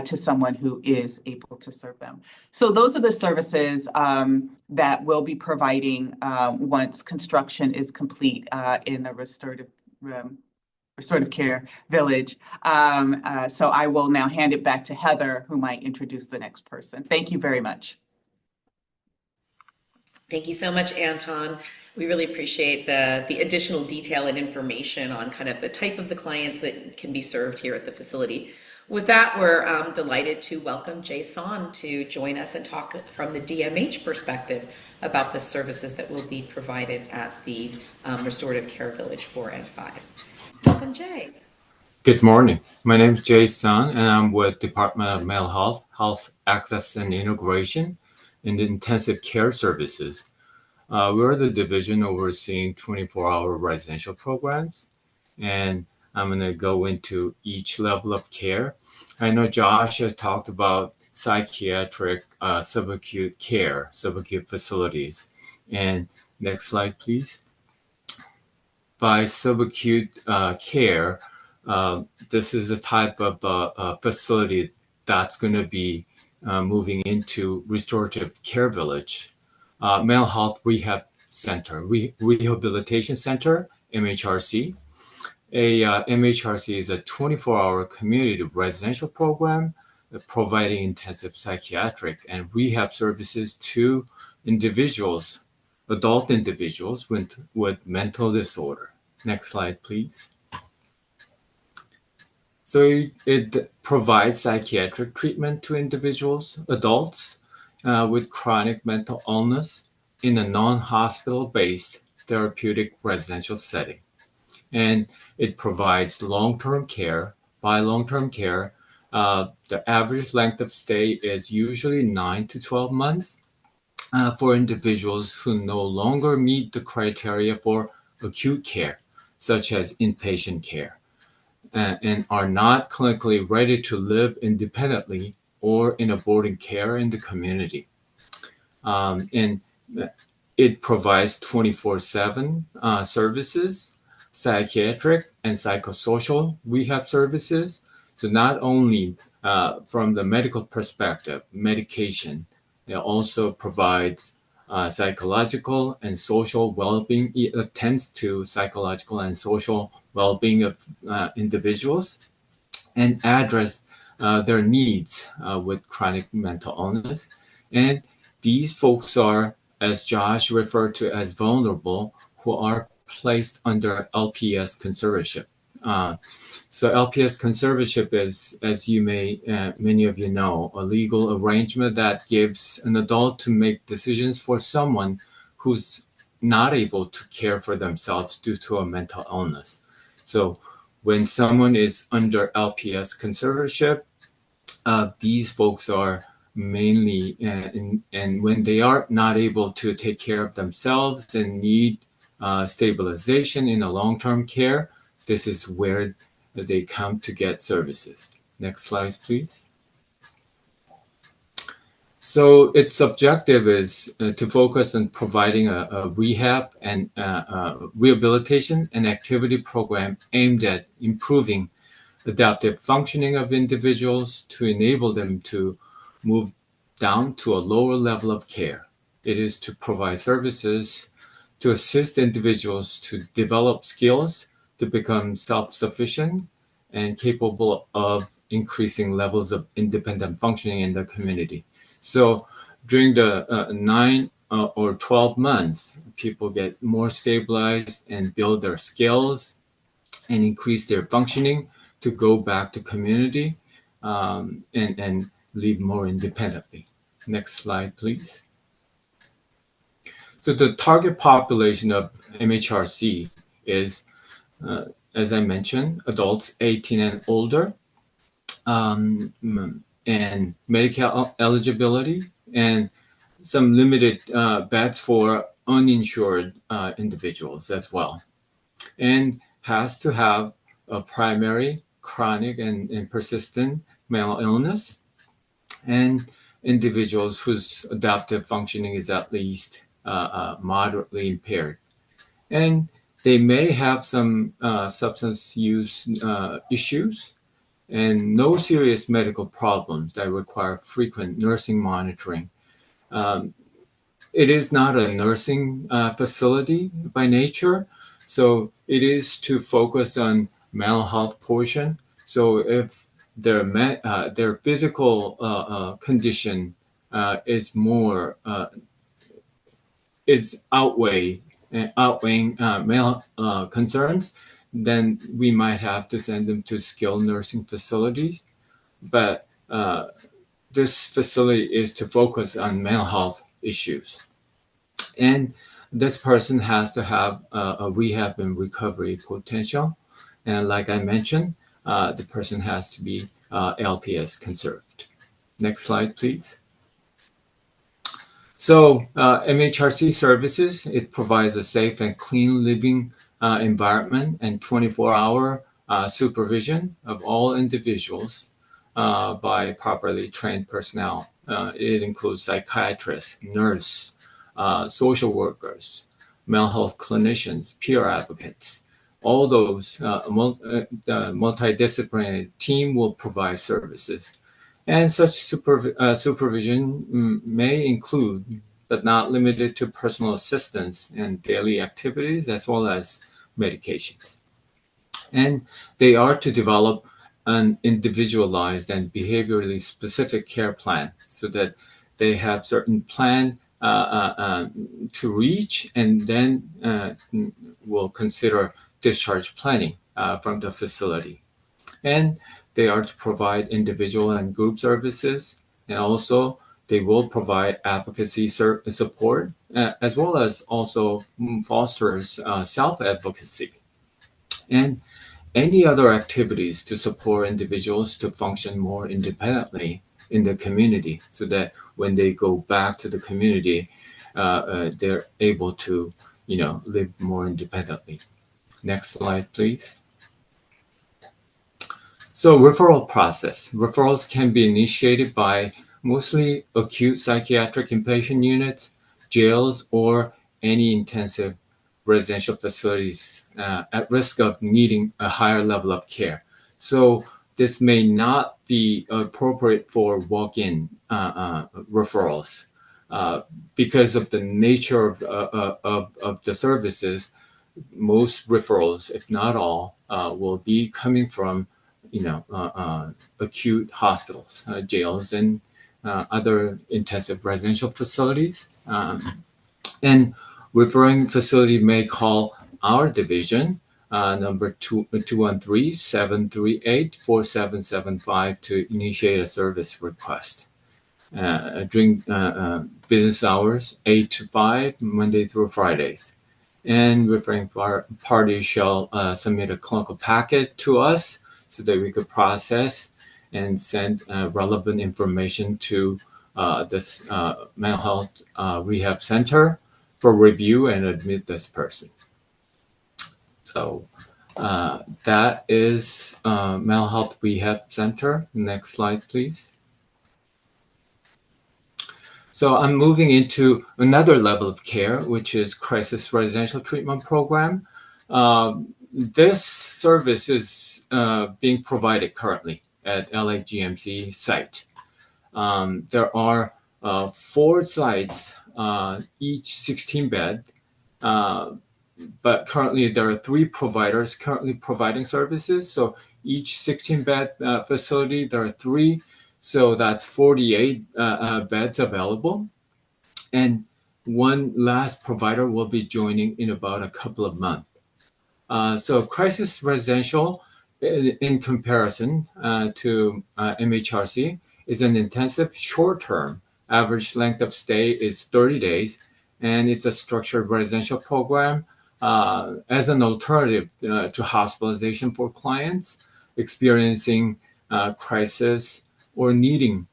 to someone who is able to serve them. So those are the services that we'll be providing once construction is complete in the restorative care village. So I will now hand it back to Heather, who might introduce the next person. Thank you very much. Thank you so much, Anton. We really appreciate the additional detail and information on kind of the type of the clients that can be served here at the facility. With that, we're delighted to welcome Jay Son to join us and talk from the DMH perspective about the services that will be provided at the Restorative Care Village 4 and 5. Welcome, Jay. Good morning. My name is Jay Son, and I'm with Department of Mental Health, Health Access and Integration in the Intensive Care Services. We're the division overseeing 24-hour residential programs, and I'm going to go into each level of care. I know Josh has talked about psychiatric subacute care, subacute facilities. And next slide, please. By subacute care, this is a type of facility that's going to be moving into restorative care village, mental health rehab center, rehabilitation center, MHRC. MHRC is a 24-hour community residential program providing intensive psychiatric and rehab services to individuals, adult individuals with mental disorder. Next slide, please. So it provides psychiatric treatment to individuals, adults with chronic mental illness in a non-hospital based therapeutic residential setting. And it provides long-term care. By long-term care, the average length of stay is usually 9 to 12 months for individuals who no longer meet the criteria for acute care, such as inpatient care, and are not clinically ready to live independently or in a boarding care in the community. And it provides 24/7 services, psychiatric and psychosocial rehab services. So not only from the medical perspective, medication, it also provides psychological and social well-being. It attends to psychological and social well-being of individuals and address their needs with chronic mental illness. And these folks are, as Josh referred to, as vulnerable, who are placed under LPS conservatorship. So LPS conservatorship is, as you may, many of you know, a legal arrangement that gives an adult to make decisions for someone who's not able to care for themselves due to a mental illness. So when someone is under LPS conservatorship, these folks are mainly, and when they are not able to take care of themselves and need stabilization in a long-term care, this is where they come to get services. Next slide, please. So its objective is to focus on providing a rehab and rehabilitation and activity program aimed at improving adaptive functioning of individuals to enable them to move down to a lower level of care. It is to provide services to assist individuals to develop skills to become self-sufficient and capable of increasing levels of independent functioning in the community. So during the 9 or 12 months, people get more stabilized and build their skills and increase their functioning to go back to community and live more independently. Next slide, please. So the target population of MHRC is, as I mentioned, adults 18 and older, and Medicare eligibility, and some limited beds for uninsured individuals as well. And has to have a primary, chronic, and persistent mental illness, and individuals whose adaptive functioning is at least moderately impaired. And they may have some substance use issues and no serious medical problems that require frequent nursing monitoring. It is not a nursing facility by nature, so it is to focus on mental health portion. So if their physical condition is more is outweighing mental concerns, then we might have to send them to skilled nursing facilities. But this facility is to focus on mental health issues. And this person has to have a rehab and recovery potential. And like I mentioned, the person has to be LPS conserved. Next slide, please. So MHRC services, it provides a safe and clean living environment and 24-hour supervision of all individuals by properly trained personnel. It includes psychiatrists, nurse, social workers, mental health clinicians, peer advocates. All those the multidisciplinary team will provide services. And such supervision may include, but not limited to, personal assistance and daily activities as well as medications. And they are to develop an individualized and behaviorally specific care plan so that they have certain plan to reach, and then will consider discharge planning from the facility. And they are to provide individual and group services, and also they will provide advocacy support as well as also fosters self-advocacy and any other activities to support individuals to function more independently in the community so that when they go back to the community, they're able to, live more independently. Next slide, please. So referral process. Referrals can be initiated by mostly acute psychiatric inpatient units, jails, or any intensive residential facilities at risk of needing a higher level of care. So this may not be appropriate for walk-in referrals because of the nature of the services. Most referrals, if not all, will be coming from acute hospitals, jails, and other intensive residential facilities. And referring facility may call our division, number 213-738-4775 to initiate a service request. During business hours, 8 to 5, Monday through Fridays. And referring parties shall submit a clinical packet to us so that we could process and send relevant information to this mental health rehab center for review and admit this person. So that is mental health rehab center. Next slide, please. So I'm moving into another level of care, which is crisis residential treatment program. This service is being provided currently at LAGMC site. There are 4 sites, each 16 bed, but currently there are 3 providers currently providing services. So each 16 bed facility, there are 3. So that's 48 beds available. And one last provider will be joining in about a couple of months. So crisis residential, in comparison to MHRC, is an intensive short-term. Average length of stay is 30 days, and it's a structured residential program as an alternative to hospitalization for clients experiencing crisis or needing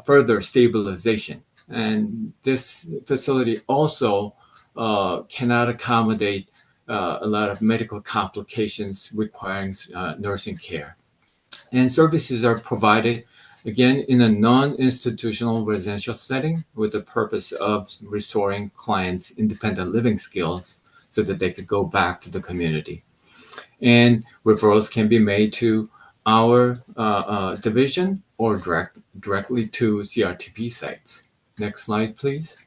further stabilization. And this facility also cannot accommodate a lot of medical complications requiring nursing care. And services are provided, again, in a non-institutional residential setting with the purpose of restoring clients' independent living skills so that they could go back to the community. And referrals can be made to our division or directly to CRTP sites. Next slide, please.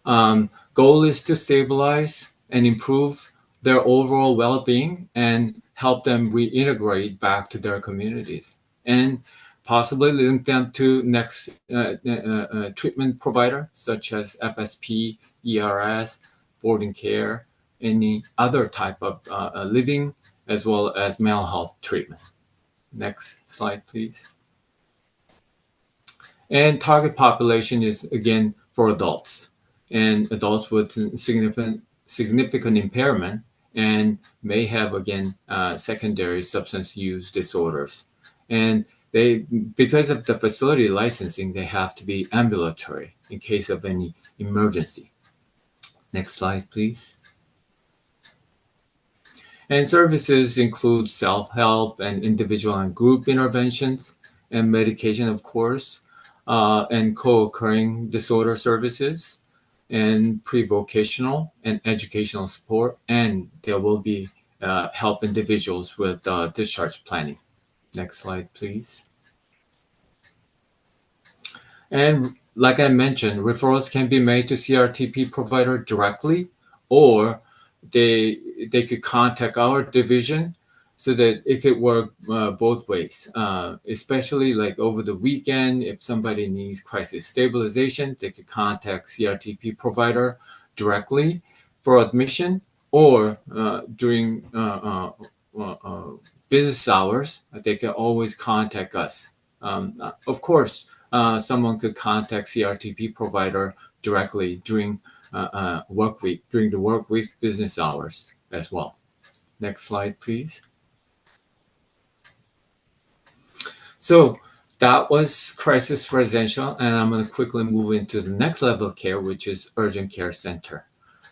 Goal is to stabilize and improve their overall well-being and help them reintegrate back to their communities and possibly link them to next treatment provider such as FSP, ERS, boarding care, any other type of living, as well as mental health treatment. Next slide, please. And target population is, again, for adults and adults with significant impairment and may have, again, secondary substance use disorders. And because of the facility licensing, they have to be ambulatory in case of any emergency. Next slide, please. And services include self-help and individual and group interventions and medication, of course, and co-occurring disorder services and pre-vocational and educational support. And there will be help individuals with discharge planning. Next slide, please. And like I mentioned, referrals can be made to CRTP provider directly, or they could contact our division so that it could work both ways. Especially like over the weekend, if somebody needs crisis stabilization, they could contact CRTP provider directly for admission, or during business hours, they can always contact us. Of course, someone could contact CRTP provider directly during during the work week business hours as well. Next slide, please. So that was crisis residential, and I'm going to quickly move into the next level of care, which is urgent care center.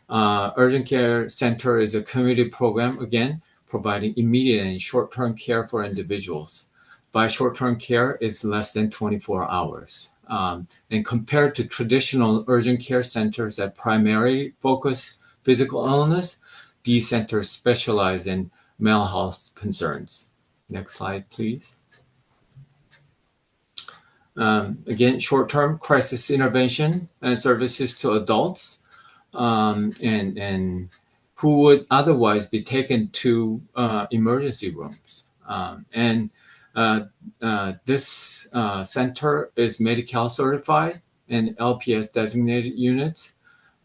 Urgent care center is a community program, again, providing immediate and short-term care for individuals. By short-term care, it's less than 24 hours. And compared to traditional urgent care centers that primarily focus physical illness, these centers specialize in mental health concerns. Next slide, please. Again, short-term crisis intervention and services to adults and who would otherwise be taken to emergency rooms. This center is Medi-Cal certified and LPS designated units.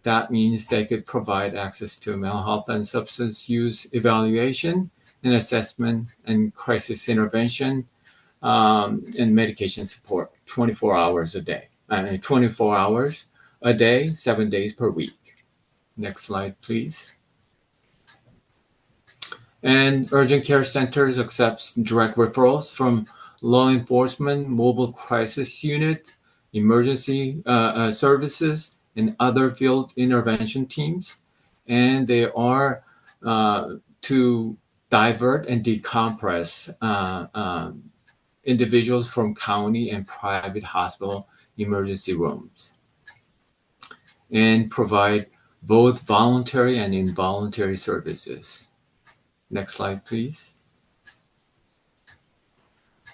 That means they could provide access to mental health and substance use evaluation and assessment and crisis intervention and medication support 24 hours a day. 24 hours a day, 7 days per week. Next slide, please. And urgent care centers accepts direct referrals from law enforcement, mobile crisis unit, emergency services, and other field intervention teams. And they are to divert and decompress individuals from county and private hospital emergency rooms and provide both voluntary and involuntary services. Next slide, please.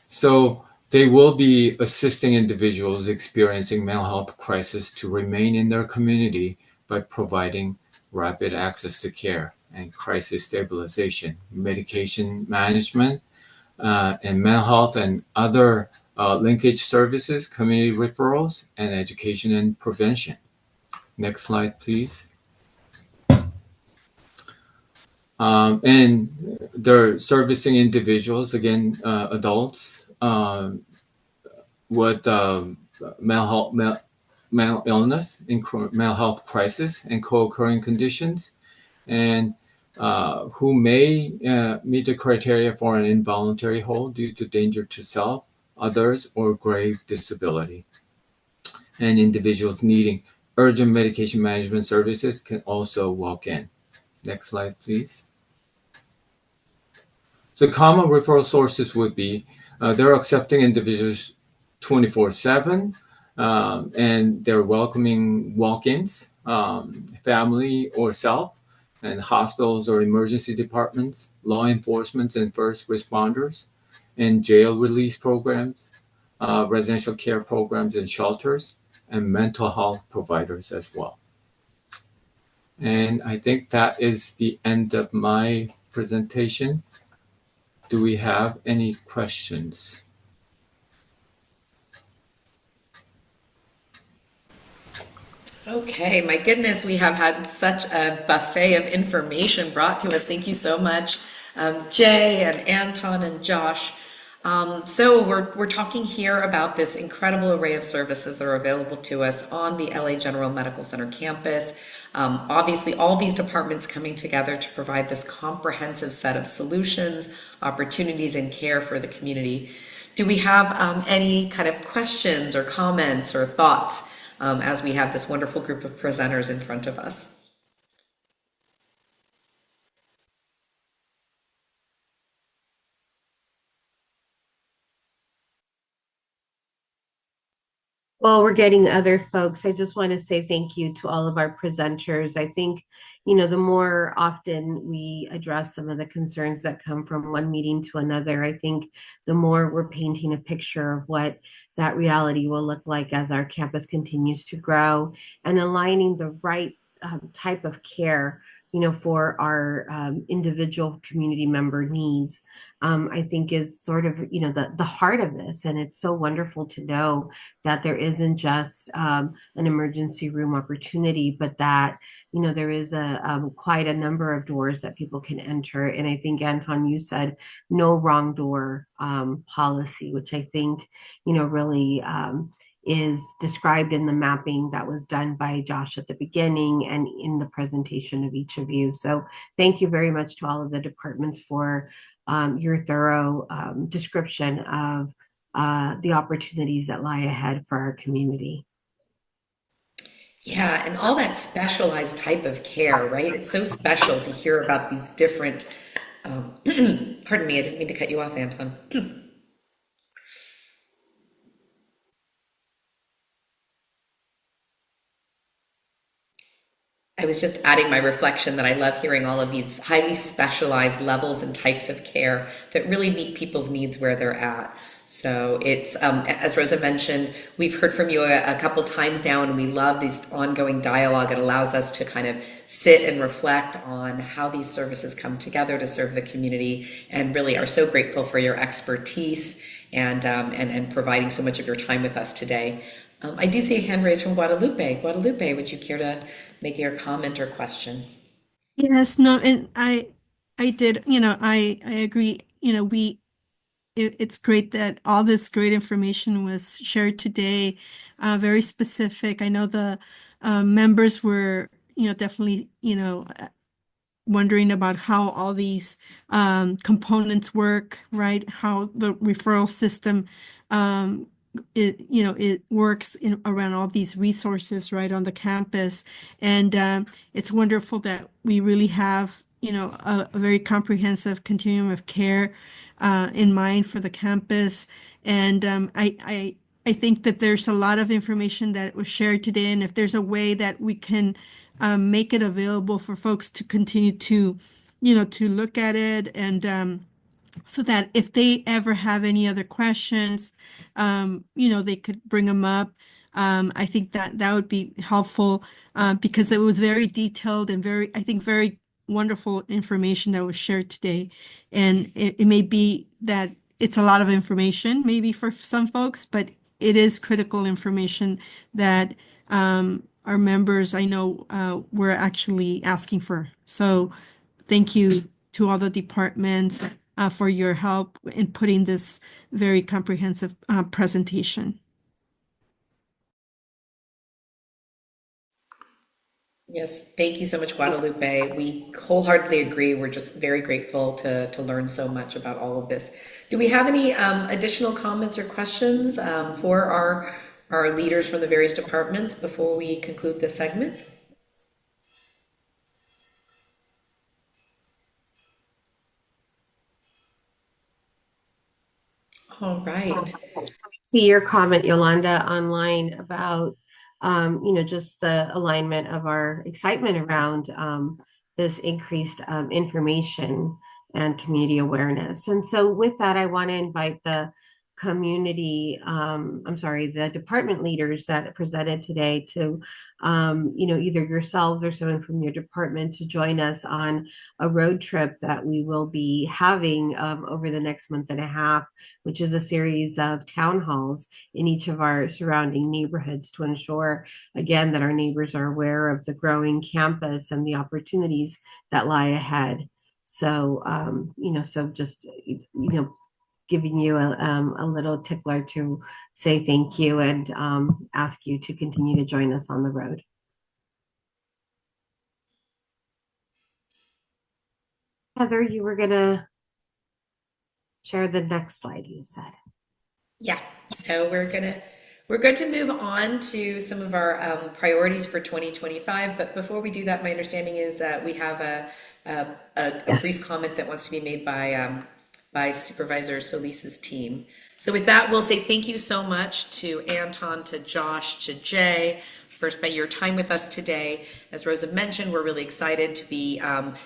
So they will be assisting individuals experiencing mental health crisis to remain in their community by providing rapid access to care and crisis stabilization, medication management, and mental health and other linkage services, community referrals, and education and prevention. Next slide, please. And they're servicing individuals, again, adults with mental illness, mental health crisis, and co-occurring conditions, and who may meet the criteria for an involuntary hold due to danger to self, others, or grave disability. And individuals needing urgent medication management services can also walk in. Next slide, please. So common referral sources would be they're accepting individuals 24/7, and they're welcoming walk-ins, family or self, and hospitals or emergency departments, law enforcement and first responders, and jail release programs, residential care programs and shelters, and mental health providers as well. And I think that is the end of my presentation. Do we have any questions? Okay, my goodness, we have had such a buffet of information brought to us. Thank you so much, Jay and Anton and Josh. So we're talking here about this incredible array of services that are available to us on the LA General Medical Center campus. Obviously, all these departments coming together to provide this comprehensive set of solutions, opportunities, and care for the community. Do we have any kind of questions or comments or thoughts as we have this wonderful group of presenters in front of us? While we're getting other folks, I just want to say thank you to all of our presenters. I think, the more often we address some of the concerns that come from one meeting to another, I think the more we're painting a picture of what that reality will look like as our campus continues to grow and aligning the right type of care, for our individual community member needs. I think is sort of, the heart of this. And it's so wonderful to know that there isn't just an emergency room opportunity, but that there is quite a number of doors that people can enter. And I think Anton, you said no wrong door policy, which I think really is described in the mapping that was done by Josh at the beginning and in the presentation of each of you. So thank you very much to all of the departments for your thorough description of the opportunities that lie ahead for our community. Yeah, and all that specialized type of care, right? It's so special to hear about these different, pardon me, I didn't mean to cut you off, Anton. I was just adding my reflection that I love hearing all of these highly specialized levels and types of care that really meet people's needs where they're at. So it's, as Rosa mentioned, we've heard from you a couple times now, and we love this ongoing dialogue. It allows us to kind of sit and reflect on how these services come together to serve the community, and really are so grateful for your expertise and providing so much of your time with us today. I do see a hand raised from Guadalupe. Guadalupe, would you care to make your comment or question? Yes, no, and I did, I agree, it's great that all this great information was shared today, very specific. I know the members were, definitely, wondering about how all these components work, right? How the referral system, it works around all these resources, right, on the campus. And it's wonderful that we really have, a very comprehensive continuum of care in mind for the campus. And I think that there's a lot of information that was shared today, and if there's a way that we can make it available for folks to continue to, to look at it, and so that if they ever have any other questions, they could bring them up. I think that that would be helpful because it was very detailed and very, I think, very wonderful information that was shared today. And it may be that it's a lot of information, maybe for some folks, but it is critical information that our members, I know, were actually asking for. So thank you to all the departments for your help in putting this very comprehensive presentation. Yes, thank you so much, Guadalupe. We wholeheartedly agree. We're just very grateful to learn so much about all of this. Do we have any additional comments or questions for our leaders from the various departments before we conclude this segment? All right. See your comment, Yolanda, online about, just the alignment of our excitement around this increased information and community awareness. And so with that, I want to invite the the department leaders that presented today to, either yourselves or someone from your department to join us on a road trip that we will be having over the next month and a half, which is a series of town halls in each of our surrounding neighborhoods to ensure, again, that our neighbors are aware of the growing campus and the opportunities that lie ahead. So, so just, giving you a little tickler to say thank you and ask you to continue to join us on the road. Heather, you were going to share the next slide, you said. Yeah, so we're good to move on to some of our priorities for 2025. But before we do that, my understanding is we have a brief Yes. comment that wants to be made by Supervisor Solis's team. So with that, we'll say thank you so much to Anton, to Josh, to Jay, first by your time with us today. As Rosa mentioned, we're really excited to be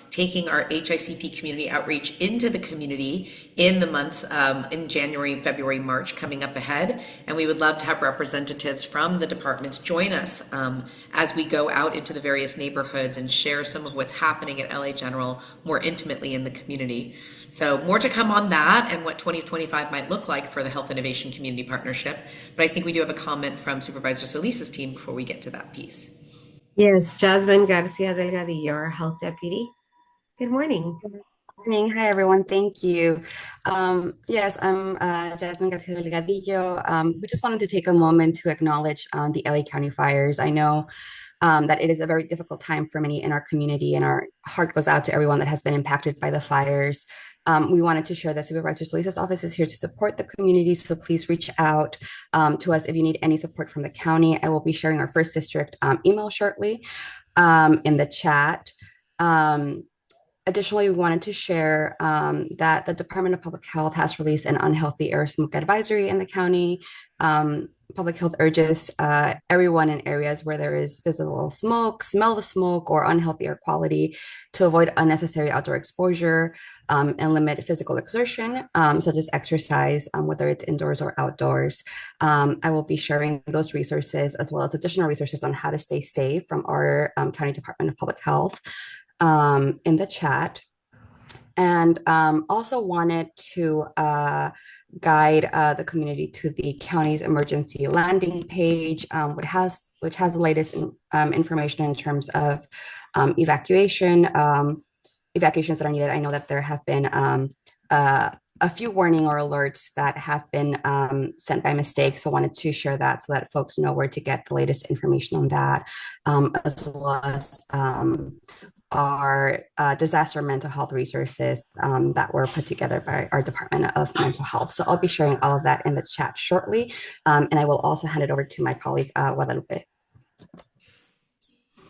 taking our HICP community outreach into the community in the months in January, February, March coming up ahead. And we would love to have representatives from the departments join us as we go out into the various neighborhoods and share some of what's happening at LA General more intimately in the community. So more to come on that and what 2025 might look like for the Health Innovation Community Partnership. But I think we do have a comment from Supervisor Solis's team before we get to that piece. Yes, Jasmine Garcia Delgadillo, our health deputy. Good morning. Morning. Hi, everyone. Thank you. Yes, I'm Jasmine Garcia Delgadillo. We just wanted to take a moment to acknowledge the LA County fires. I know that it is a very difficult time for many in our community, and our heart goes out to everyone that has been impacted by the fires. We wanted to share that Supervisor Solis's office is here to support the community, so please reach out to us if you need any support from the county. I will be sharing our first district email shortly in the chat. Additionally, we wanted to share that the Department of Public Health has released an unhealthy air smoke advisory in the county. Public Health urges everyone in areas where there is visible smoke, smell of smoke, or unhealthy air quality to avoid unnecessary outdoor exposure and limit physical exertion, such as exercise, whether it's indoors or outdoors. I will be sharing those resources as well as additional resources on how to stay safe from our County Department of Public Health in the chat, and also wanted to guide the community to the county's emergency landing page, which has the latest information in terms of evacuations that are needed. I know that there have been a few warning or alerts that have been sent by mistake, so wanted to share that so that folks know where to get the latest information on that, as well as our disaster mental health resources that were put together by our Department of Mental Health. So I'll be sharing all of that in the chat shortly, and I will also hand it over to my colleague, Guadalupe.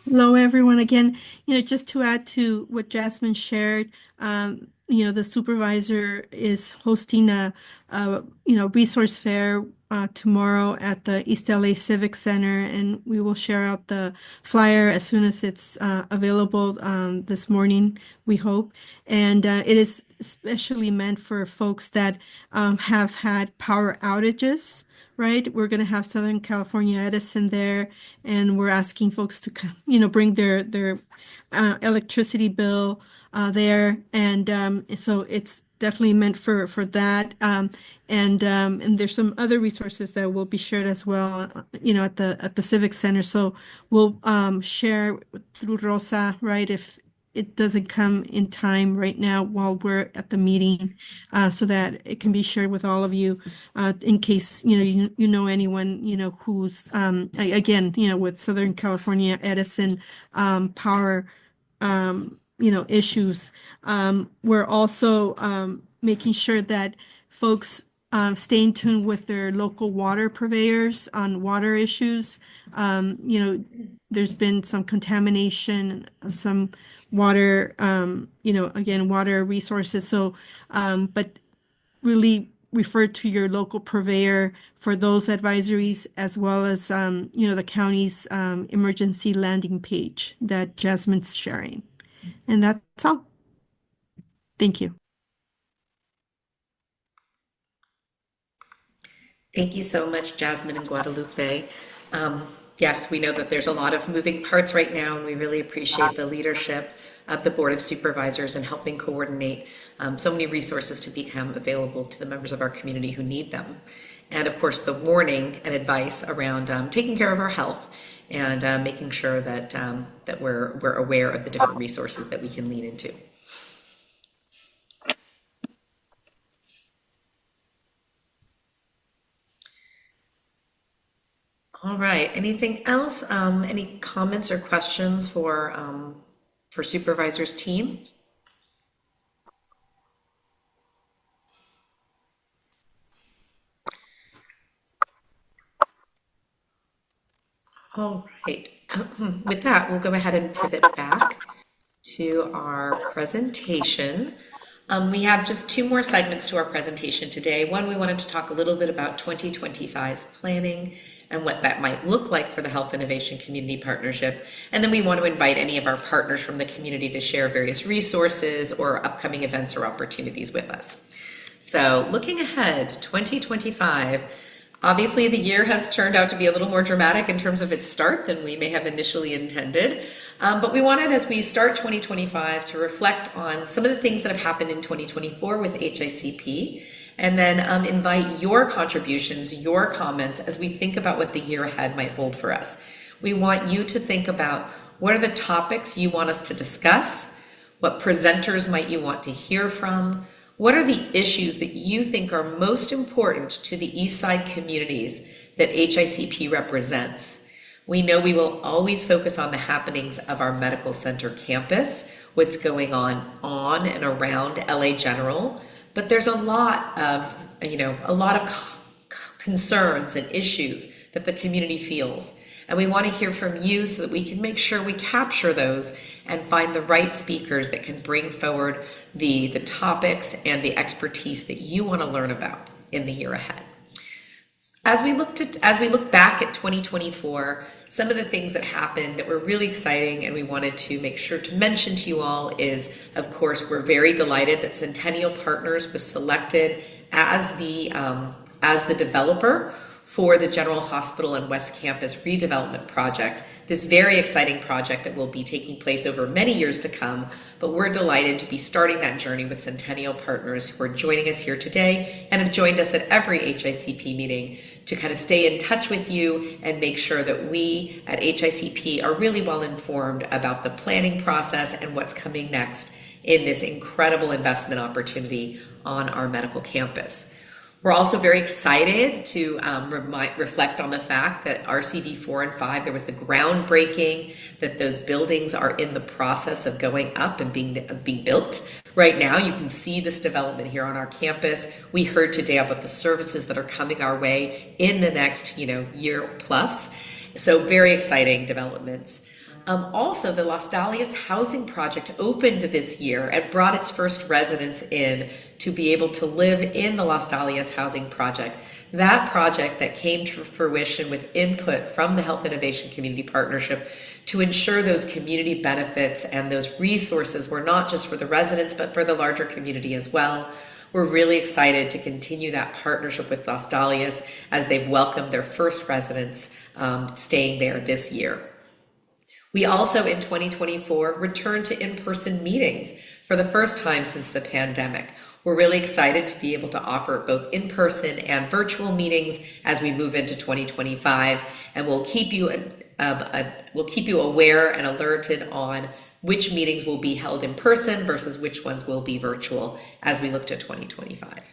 Hello, everyone. Again, just to add to what Jasmine shared, the supervisor is hosting a resource fair tomorrow at the East LA Civic Center, and we will share out the flyer as soon as it's available this morning, we hope. And it is especially meant for folks that have had power outages. Right, we're going to have Southern California Edison there, and we're asking folks to, bring their electricity bill there, and so it's definitely meant for that. And there's some other resources that will be shared as well, at the Civic Center. So we'll share through Rosa, right, if it doesn't come in time right now while we're at the meeting, so that it can be shared with all of you, in case, you know anyone, who's, again, with Southern California Edison, power, issues. We're also, making sure that folks, stay in tune with their local water purveyors on water issues. There's been some contamination of some water, again, water resources. So, but really refer to your local purveyor for those advisories, as well as, the county's emergency landing page that Jasmine's sharing. And that's all. Thank you. Thank you so much, Jasmine and Guadalupe. Yes, we know that there's a lot of moving parts right now, and we really appreciate the leadership of the Board of Supervisors in helping coordinate so many resources to become available to the members of our community who need them. And of course, the warning and advice around taking care of our health and making sure that that we're aware of the different resources that we can lean into. All right. Anything else? Any comments or questions for Supervisor's team? All right. With that, we'll go ahead and pivot back to our presentation. We have just two more segments to our presentation today. One, we wanted to talk a little bit about 2025 planning and what that might look like for the Health Innovation Community Partnership. And then we want to invite any of our partners from the community to share various resources or upcoming events or opportunities with us. So looking ahead, 2025, obviously the year has turned out to be a little more dramatic in terms of its start than we may have initially intended. But we wanted, as we start 2025, to reflect on some of the things that have happened in 2024 with HICP, and then invite your contributions, your comments, as we think about what the year ahead might hold for us. We want you to think about what are the topics you want us to discuss, what presenters might you want to hear from, what are the issues that you think are most important to the East Side communities that HICP represents. We know we will always focus on the happenings of our medical center campus, what's going on and around LA General, but there's a lot of, concerns and issues that the community feels. And we want to hear from you so that we can make sure we capture those and find the right speakers that can bring forward the topics and the expertise that you want to learn about in the year ahead. As we look back at 2024, some of the things that happened that were really exciting and we wanted to make sure to mention to you all is, of course, we're very delighted that Centennial Partners was selected as the developer for the General Hospital and West Campus redevelopment project, this very exciting project that will be taking place over many years to come. But we're delighted to be starting that journey with Centennial Partners who are joining us here today and have joined us at every HICP meeting to kind of stay in touch with you and make sure that we at HICP are really well informed about the planning process and what's coming next in this incredible investment opportunity on our medical campus. We're also very excited to reflect on the fact that RCV 4 and 5, there was the groundbreaking, that those buildings are in the process of going up and being built. Right now, you can see this development here on our campus. We heard today about the services that are coming our way in the next year plus. So very exciting developments. Also, the Las Dalias housing project opened this year and brought its first residents in to be able to live in the Las Dalias housing project. That project that came to fruition with input from the Health Innovation Community Partnership to ensure those community benefits and those resources were not just for the residents, but for the larger community as well. We're really excited to continue that partnership with Las Dalias as they've welcomed their first residents staying there this year. We also, in 2024, returned to in-person meetings for the first time since the pandemic. We're really excited to be able to offer both in-person and virtual meetings as we move into 2025, and we'll keep you aware and alerted on which meetings will be held in person versus which ones will be virtual as we look to 2025.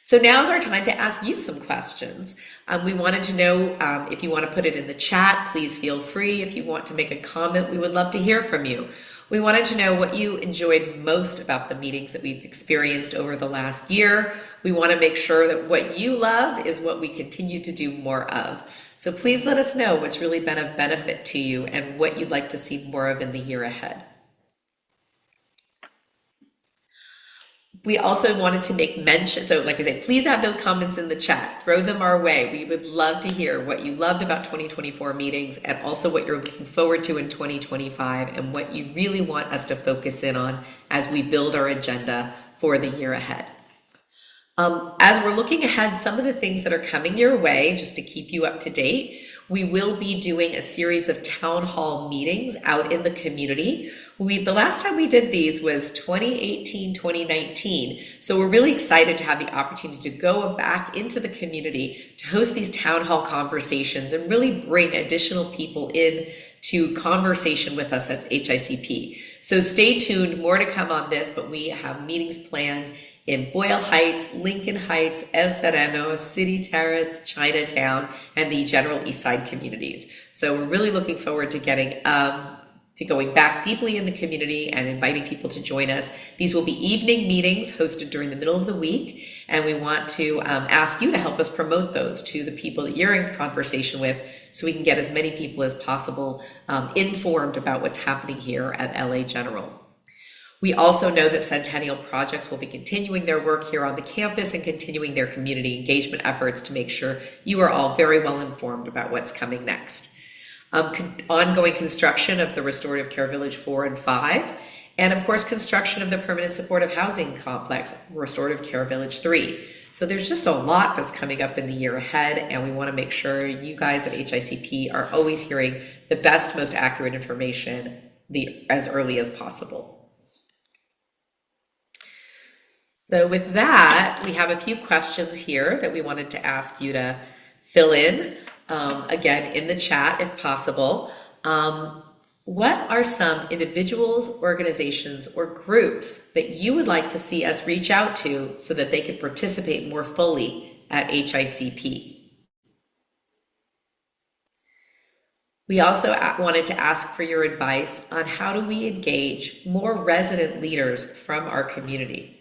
So now's our time to ask you some questions. We wanted to know if you want to put it in the chat, please feel free. If you want to make a comment, we would love to hear from you. We wanted to know what you enjoyed most about the meetings that we've experienced over the last year. We want to make sure that what you love is what we continue to do more of. So please let us know what's really been of benefit to you and what you'd like to see more of in the year ahead. We also wanted to make mention, so like I said, please add those comments in the chat, throw them our way. We would love to hear what you loved about 2024 meetings and also what you're looking forward to in 2025 and what you really want us to focus in on as we build our agenda for the year ahead. As we're looking ahead, some of the things that are coming your way, just to keep you up to date, we will be doing a series of town hall meetings out in the community. The last time we did these was 2018, 2019. So we're really excited to have the opportunity to go back into the community to host these town hall conversations and really bring additional people in to conversation with us at HICP. So stay tuned, more to come on this, but we have meetings planned in Boyle Heights, Lincoln Heights, El Sereno, City Terrace, Chinatown, and the general East Side communities. So we're really looking forward to getting to going back deeply in the community and inviting people to join us. These will be evening meetings hosted during the middle of the week, and we want to ask you to help us promote those to the people that you're in conversation with so we can get as many people as possible informed about what's happening here at LA General. We also know that Centennial Projects will be continuing their work here on the campus and continuing their community engagement efforts to make sure you are all very well informed about what's coming next. Ongoing construction of the Restorative Care Village 4 and 5, and of course construction of the Permanent Supportive Housing Complex, Restorative Care Village 3. So there's just a lot that's coming up in the year ahead, and we want to make sure you guys at HICP are always hearing the best, most accurate information as early as possible. So with that, we have a few questions here that we wanted to ask you to fill in, again, in the chat if possible. What are some individuals, organizations, or groups that you would like to see us reach out to so that they could participate more fully at HICP? We also wanted to ask for your advice on how do we engage more resident leaders from our community.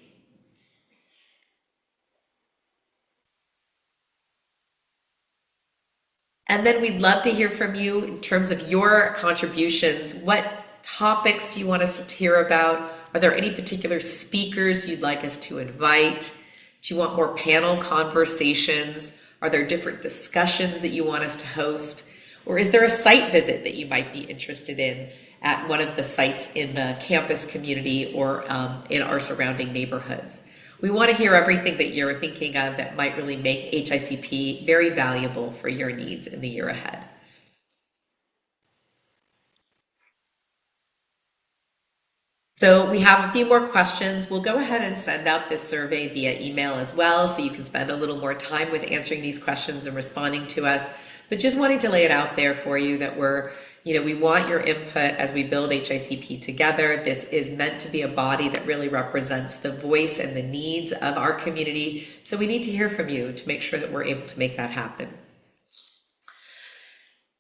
And then we'd love to hear from you in terms of your contributions. What topics do you want us to hear about? Are there any particular speakers you'd like us to invite? Do you want more panel conversations? Are there different discussions that you want us to host? Or is there a site visit that you might be interested in at one of the sites in the campus community or in our surrounding neighborhoods? We want to hear everything that you're thinking of that might really make HICP very valuable for your needs in the year ahead. So we have a few more questions. We'll go ahead and send out this survey via email as well, so you can spend a little more time with answering these questions and responding to us. But just wanting to lay it out there for you that we want your input as we build HICP together. This is meant to be a body that really represents the voice and the needs of our community. So we need to hear from you to make sure that we're able to make that happen.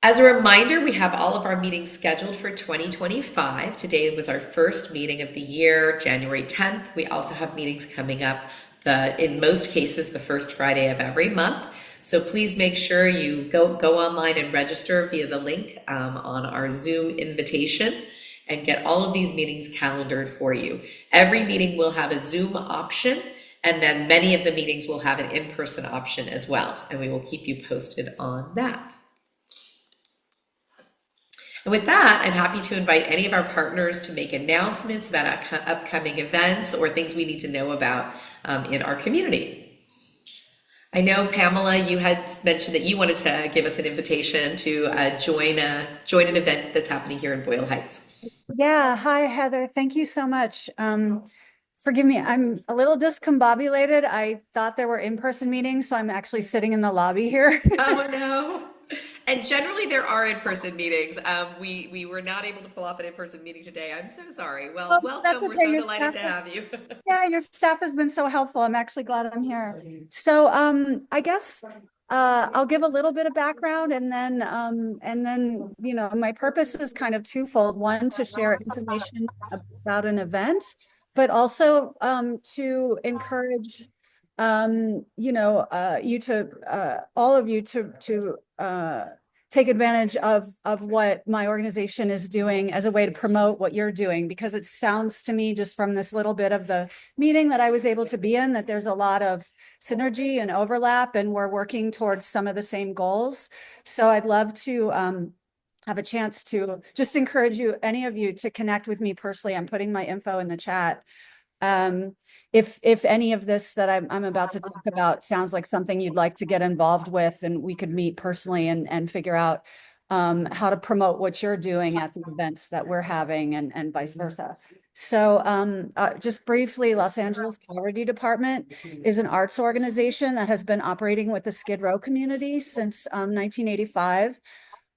As a reminder, we have all of our meetings scheduled for 2025. Today was our first meeting of the year, January 10th. We also have meetings coming up, in most cases, the first Friday of every month. So please make sure you go online and register via the link on our Zoom invitation and get all of these meetings calendared for you. Every meeting will have a Zoom option, and then many of the meetings will have an in-person option as well, and we will keep you posted on that. And with that, I'm happy to invite any of our partners to make announcements about upcoming events or things we need to know about in our community. I know, Pamela, you had mentioned that you wanted to give us an invitation to join an event that's happening here in Boyle Heights. Yeah, hi, Heather. Thank you so much. Forgive me, I'm a little discombobulated. I thought there were in-person meetings, so I'm actually sitting in the lobby here. Oh, no. And generally there are in-person meetings. We were not able to pull off an in-person meeting today. I'm so sorry. Well, welcome. We're so delighted to have you. Yeah, your staff has been so helpful. I'm actually glad I'm here. So I guess I'll give a little bit of background and then my purpose is kind of twofold. One, to share information about an event, but also to encourage all of you to take advantage of what my organization is doing as a way to promote what you're doing, because it sounds to me just from this little bit of the meeting that I was able to be in that there's a lot of synergy and overlap, and we're working towards some of the same goals. So I'd love to have a chance to just encourage any of you to connect with me personally. I'm putting my info in the chat. If any of this that I'm about to talk about sounds like something you'd like to get involved with, and we could meet personally and figure out how to promote what you're doing at the events that we're having and vice versa. So just briefly, Los Angeles Poverty Department is an arts organization that has been operating with the Skid Row community since 1985.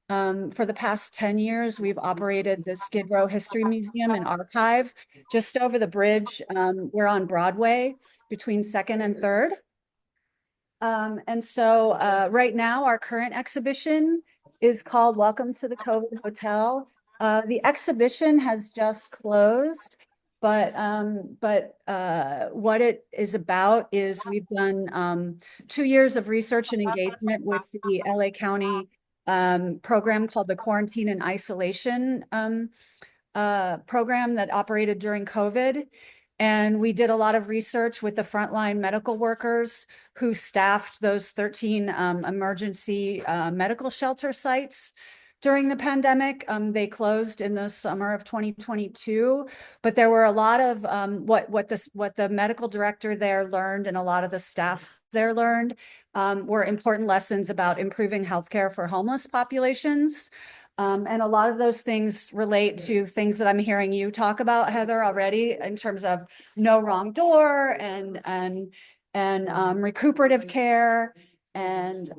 For the past 10 years, we've operated the Skid Row History Museum and Archive just over the bridge. We're on Broadway between 2nd and 3rd. And so right now, our current exhibition is called Welcome to the COVID Hotel. The exhibition has just closed, but what it is about is we've done 2 years of research and engagement with the LA County program called the Quarantine and Isolation program that operated during COVID. And we did a lot of research with the frontline medical workers who staffed those 13 emergency medical shelter sites during the pandemic. They closed in the summer of 2022, but there were a lot of what the medical director there learned and a lot of the staff there learned were important lessons about improving healthcare for homeless populations. And a lot of those things relate to things that I'm hearing you talk about, Heather, already in terms of no wrong door and recuperative care and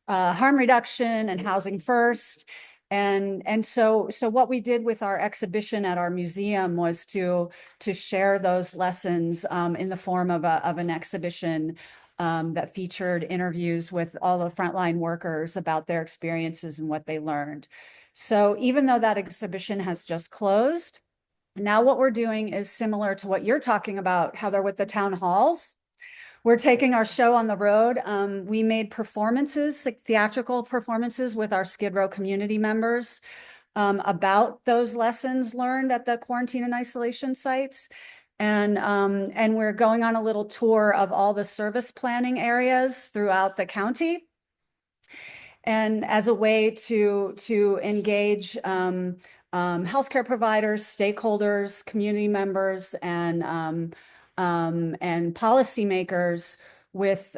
harm reduction and housing first. And so what we did with our exhibition at our museum was to share those lessons in the form of an exhibition that featured interviews with all the frontline workers about their experiences and what they learned. So even though that exhibition has just closed, now what we're doing is similar to what you're talking about, Heather, with the town halls. We're taking our show on the road. We made performances, like theatrical performances with our Skid Row community members about those lessons learned at the quarantine and isolation sites. And we're going on a little tour of all the service planning areas throughout the county. And as a way to engage healthcare providers, stakeholders, community members, and policymakers with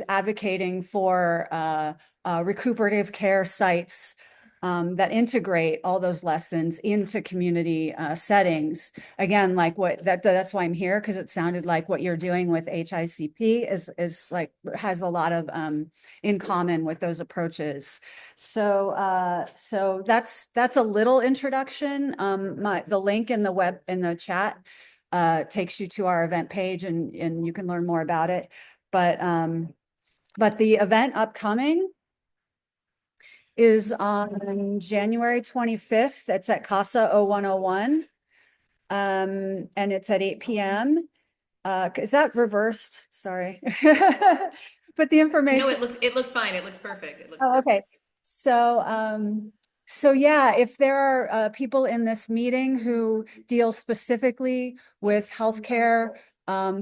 advocating for recuperative care sites that integrate all those lessons into community settings. Again, like that's why I'm here, because it sounded like what you're doing with HICP is like has a lot of in common with those approaches. So that's a little introduction. The link in the chat takes you to our event page, and you can learn more about it. But the event upcoming is on January 25th. It's at Casa 0101. And it's at 8 p.m. Is that reversed? Sorry. But the information. No, it looks fine. It looks perfect. It looks perfect. Okay. So yeah, if there are people in this meeting who deal specifically with healthcare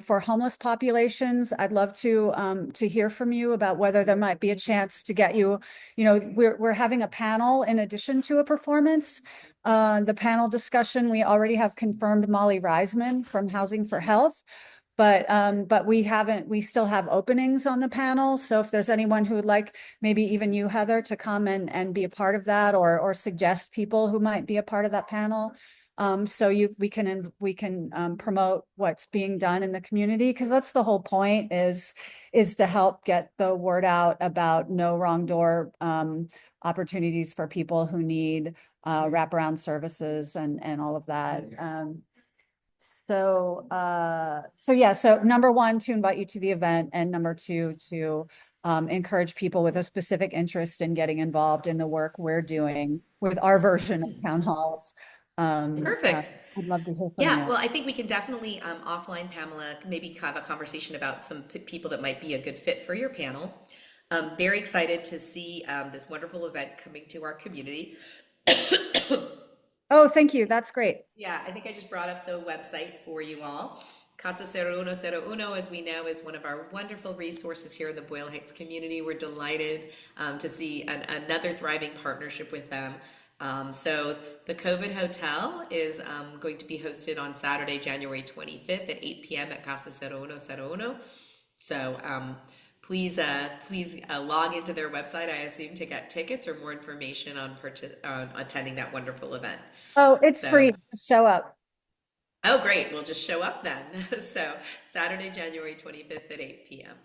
for homeless populations, I'd love to hear from you about whether there might be a chance to get you. We're having a panel in addition to a performance. The panel discussion, we already have confirmed Molly Reisman from Housing for Health, but we still have openings on the panel. So if there's anyone who would like, maybe even you, Heather, to come and be a part of that, or suggest people who might be a part of that panel. So we can promote what's being done in the community, because that's the whole point, is to help get the word out about no wrong door opportunities for people who need wraparound services and all of that. So number one, to invite you to the event, and number two, to encourage people with a specific interest in getting involved in the work we're doing with our version of town halls. Perfect. I'd love to hear from you. Yeah, well, I think we can definitely offline, Pamela, maybe have a conversation about some people that might be a good fit for your panel. Very excited to see this wonderful event coming to our community. Oh, thank you. That's great. Yeah, I think I just brought up the website for you all. Casa 0101, as we know, is one of our wonderful resources here in the Boyle Heights community. We're delighted to see another thriving partnership with them. So the COVID Hotel is going to be hosted on Saturday, January 25th at 8 p.m. at Casa 0101. So please log into their website, I assume, to get tickets or more information on attending that wonderful event. Oh, it's free. Just show up. Oh, great. We'll just show up then. So Saturday, January 25th at 8 p.m.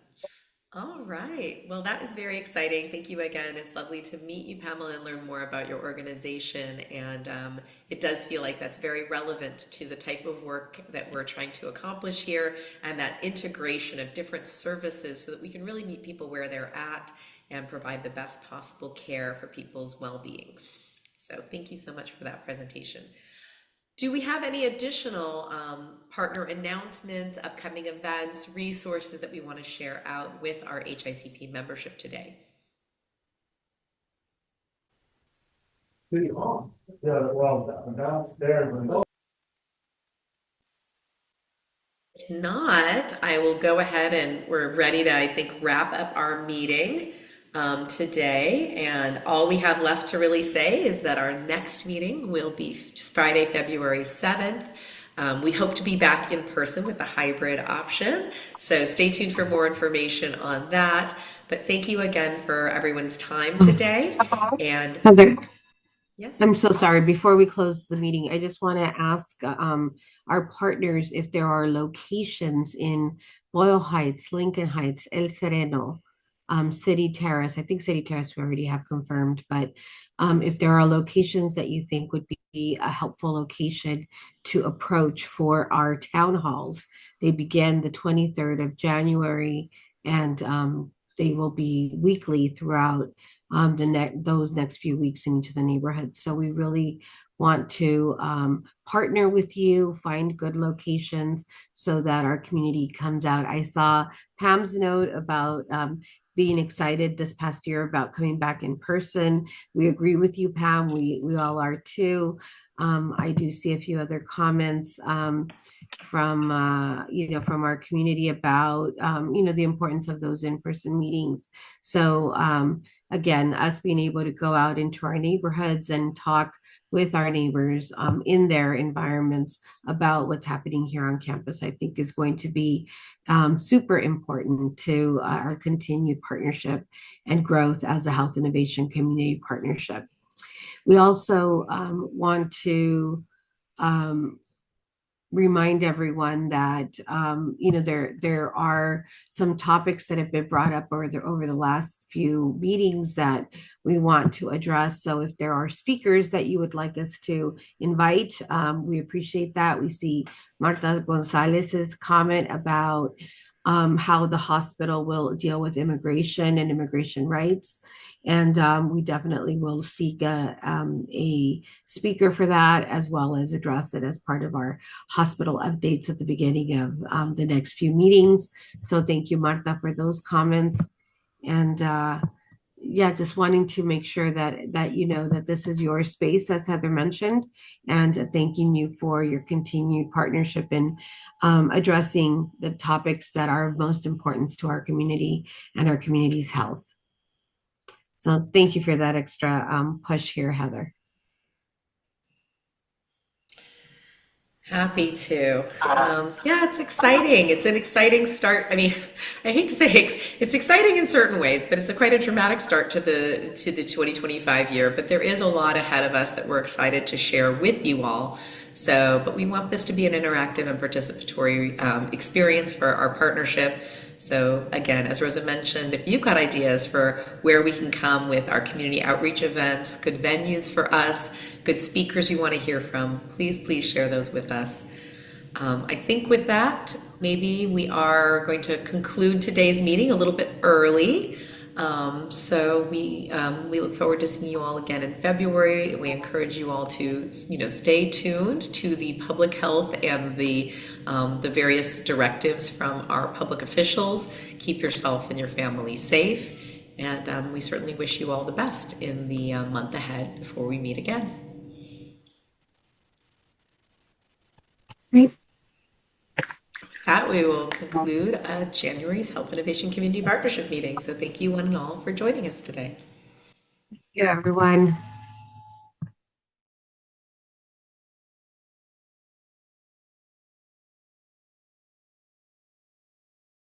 All right. Well, that is very exciting. Thank you again. It's lovely to meet you, Pamela, and learn more about your organization. And it does feel like that's very relevant to the type of work that we're trying to accomplish here, and that integration of different services so that we can really meet people where they're at and provide the best possible care for people's well-being. So thank you so much for that presentation. Do we have any additional partner announcements, upcoming events, resources that we want to share out with our HICP membership today? If not, I will go ahead and we're ready to, I think, wrap up our meeting today. And all we have left to really say is that our next meeting will be Friday, February 7th. We hope to be back in person with a hybrid option. So stay tuned for more information on that. But thank you again for everyone's time today. And Heather, yes. I'm so sorry. Before we close the meeting, I just want to ask our partners if there are locations in Boyle Heights, Lincoln Heights, El Sereno, City Terrace. I think City Terrace we already have confirmed, but if there are locations that you think would be a helpful location to approach for our town halls. They begin the 23rd of January, and they will be weekly throughout those next few weeks in each of the neighborhoods. So we really want to partner with you, find good locations so that our community comes out. I saw Pam's note about being excited this past year about coming back in person. We agree with you, Pam. We all are too. I do see a few other comments from from our community about the importance of those in-person meetings. So again, us being able to go out into our neighborhoods and talk with our neighbors in their environments about what's happening here on campus, I think is going to be super important to our continued partnership and growth as a health innovation community partnership. We also want to remind everyone that there are some topics that have been brought up over the last few meetings that we want to address. So if there are speakers that you would like us to invite, we appreciate that. We see Marta Gonzalez's comment about how the hospital will deal with immigration and immigration rights. And we definitely will seek a speaker for that, as well as address it as part of our hospital updates at the beginning of the next few meetings. So thank you, Marta, for those comments. And yeah, just wanting to make sure that you know that this is your space, as Heather mentioned, and thanking you for your continued partnership in addressing the topics that are of most importance to our community and our community's health. So thank you for that extra push here, Heather. Happy to. Yeah, it's exciting. It's an exciting start. I mean, I hate to say it's exciting in certain ways, but it's quite a dramatic start to the 2025 year. But there is a lot ahead of us that we're excited to share with you all. So, but we want this to be an interactive and participatory experience for our partnership. So again, as Rosa mentioned, if you've got ideas for where we can come with our community outreach events, good venues for us, good speakers you want to hear from, please share those with us. I think with that, maybe we are going to conclude today's meeting a little bit early. So we look forward to seeing you all again in February. We encourage you all to stay tuned to the public health and the various directives from our public officials. Keep yourself and your family safe, and we certainly wish you all the best in the month ahead before we meet again. Great. That we will conclude January's Health Innovation Community Partnership meeting. So thank you one and all for joining us today. Thank you, everyone.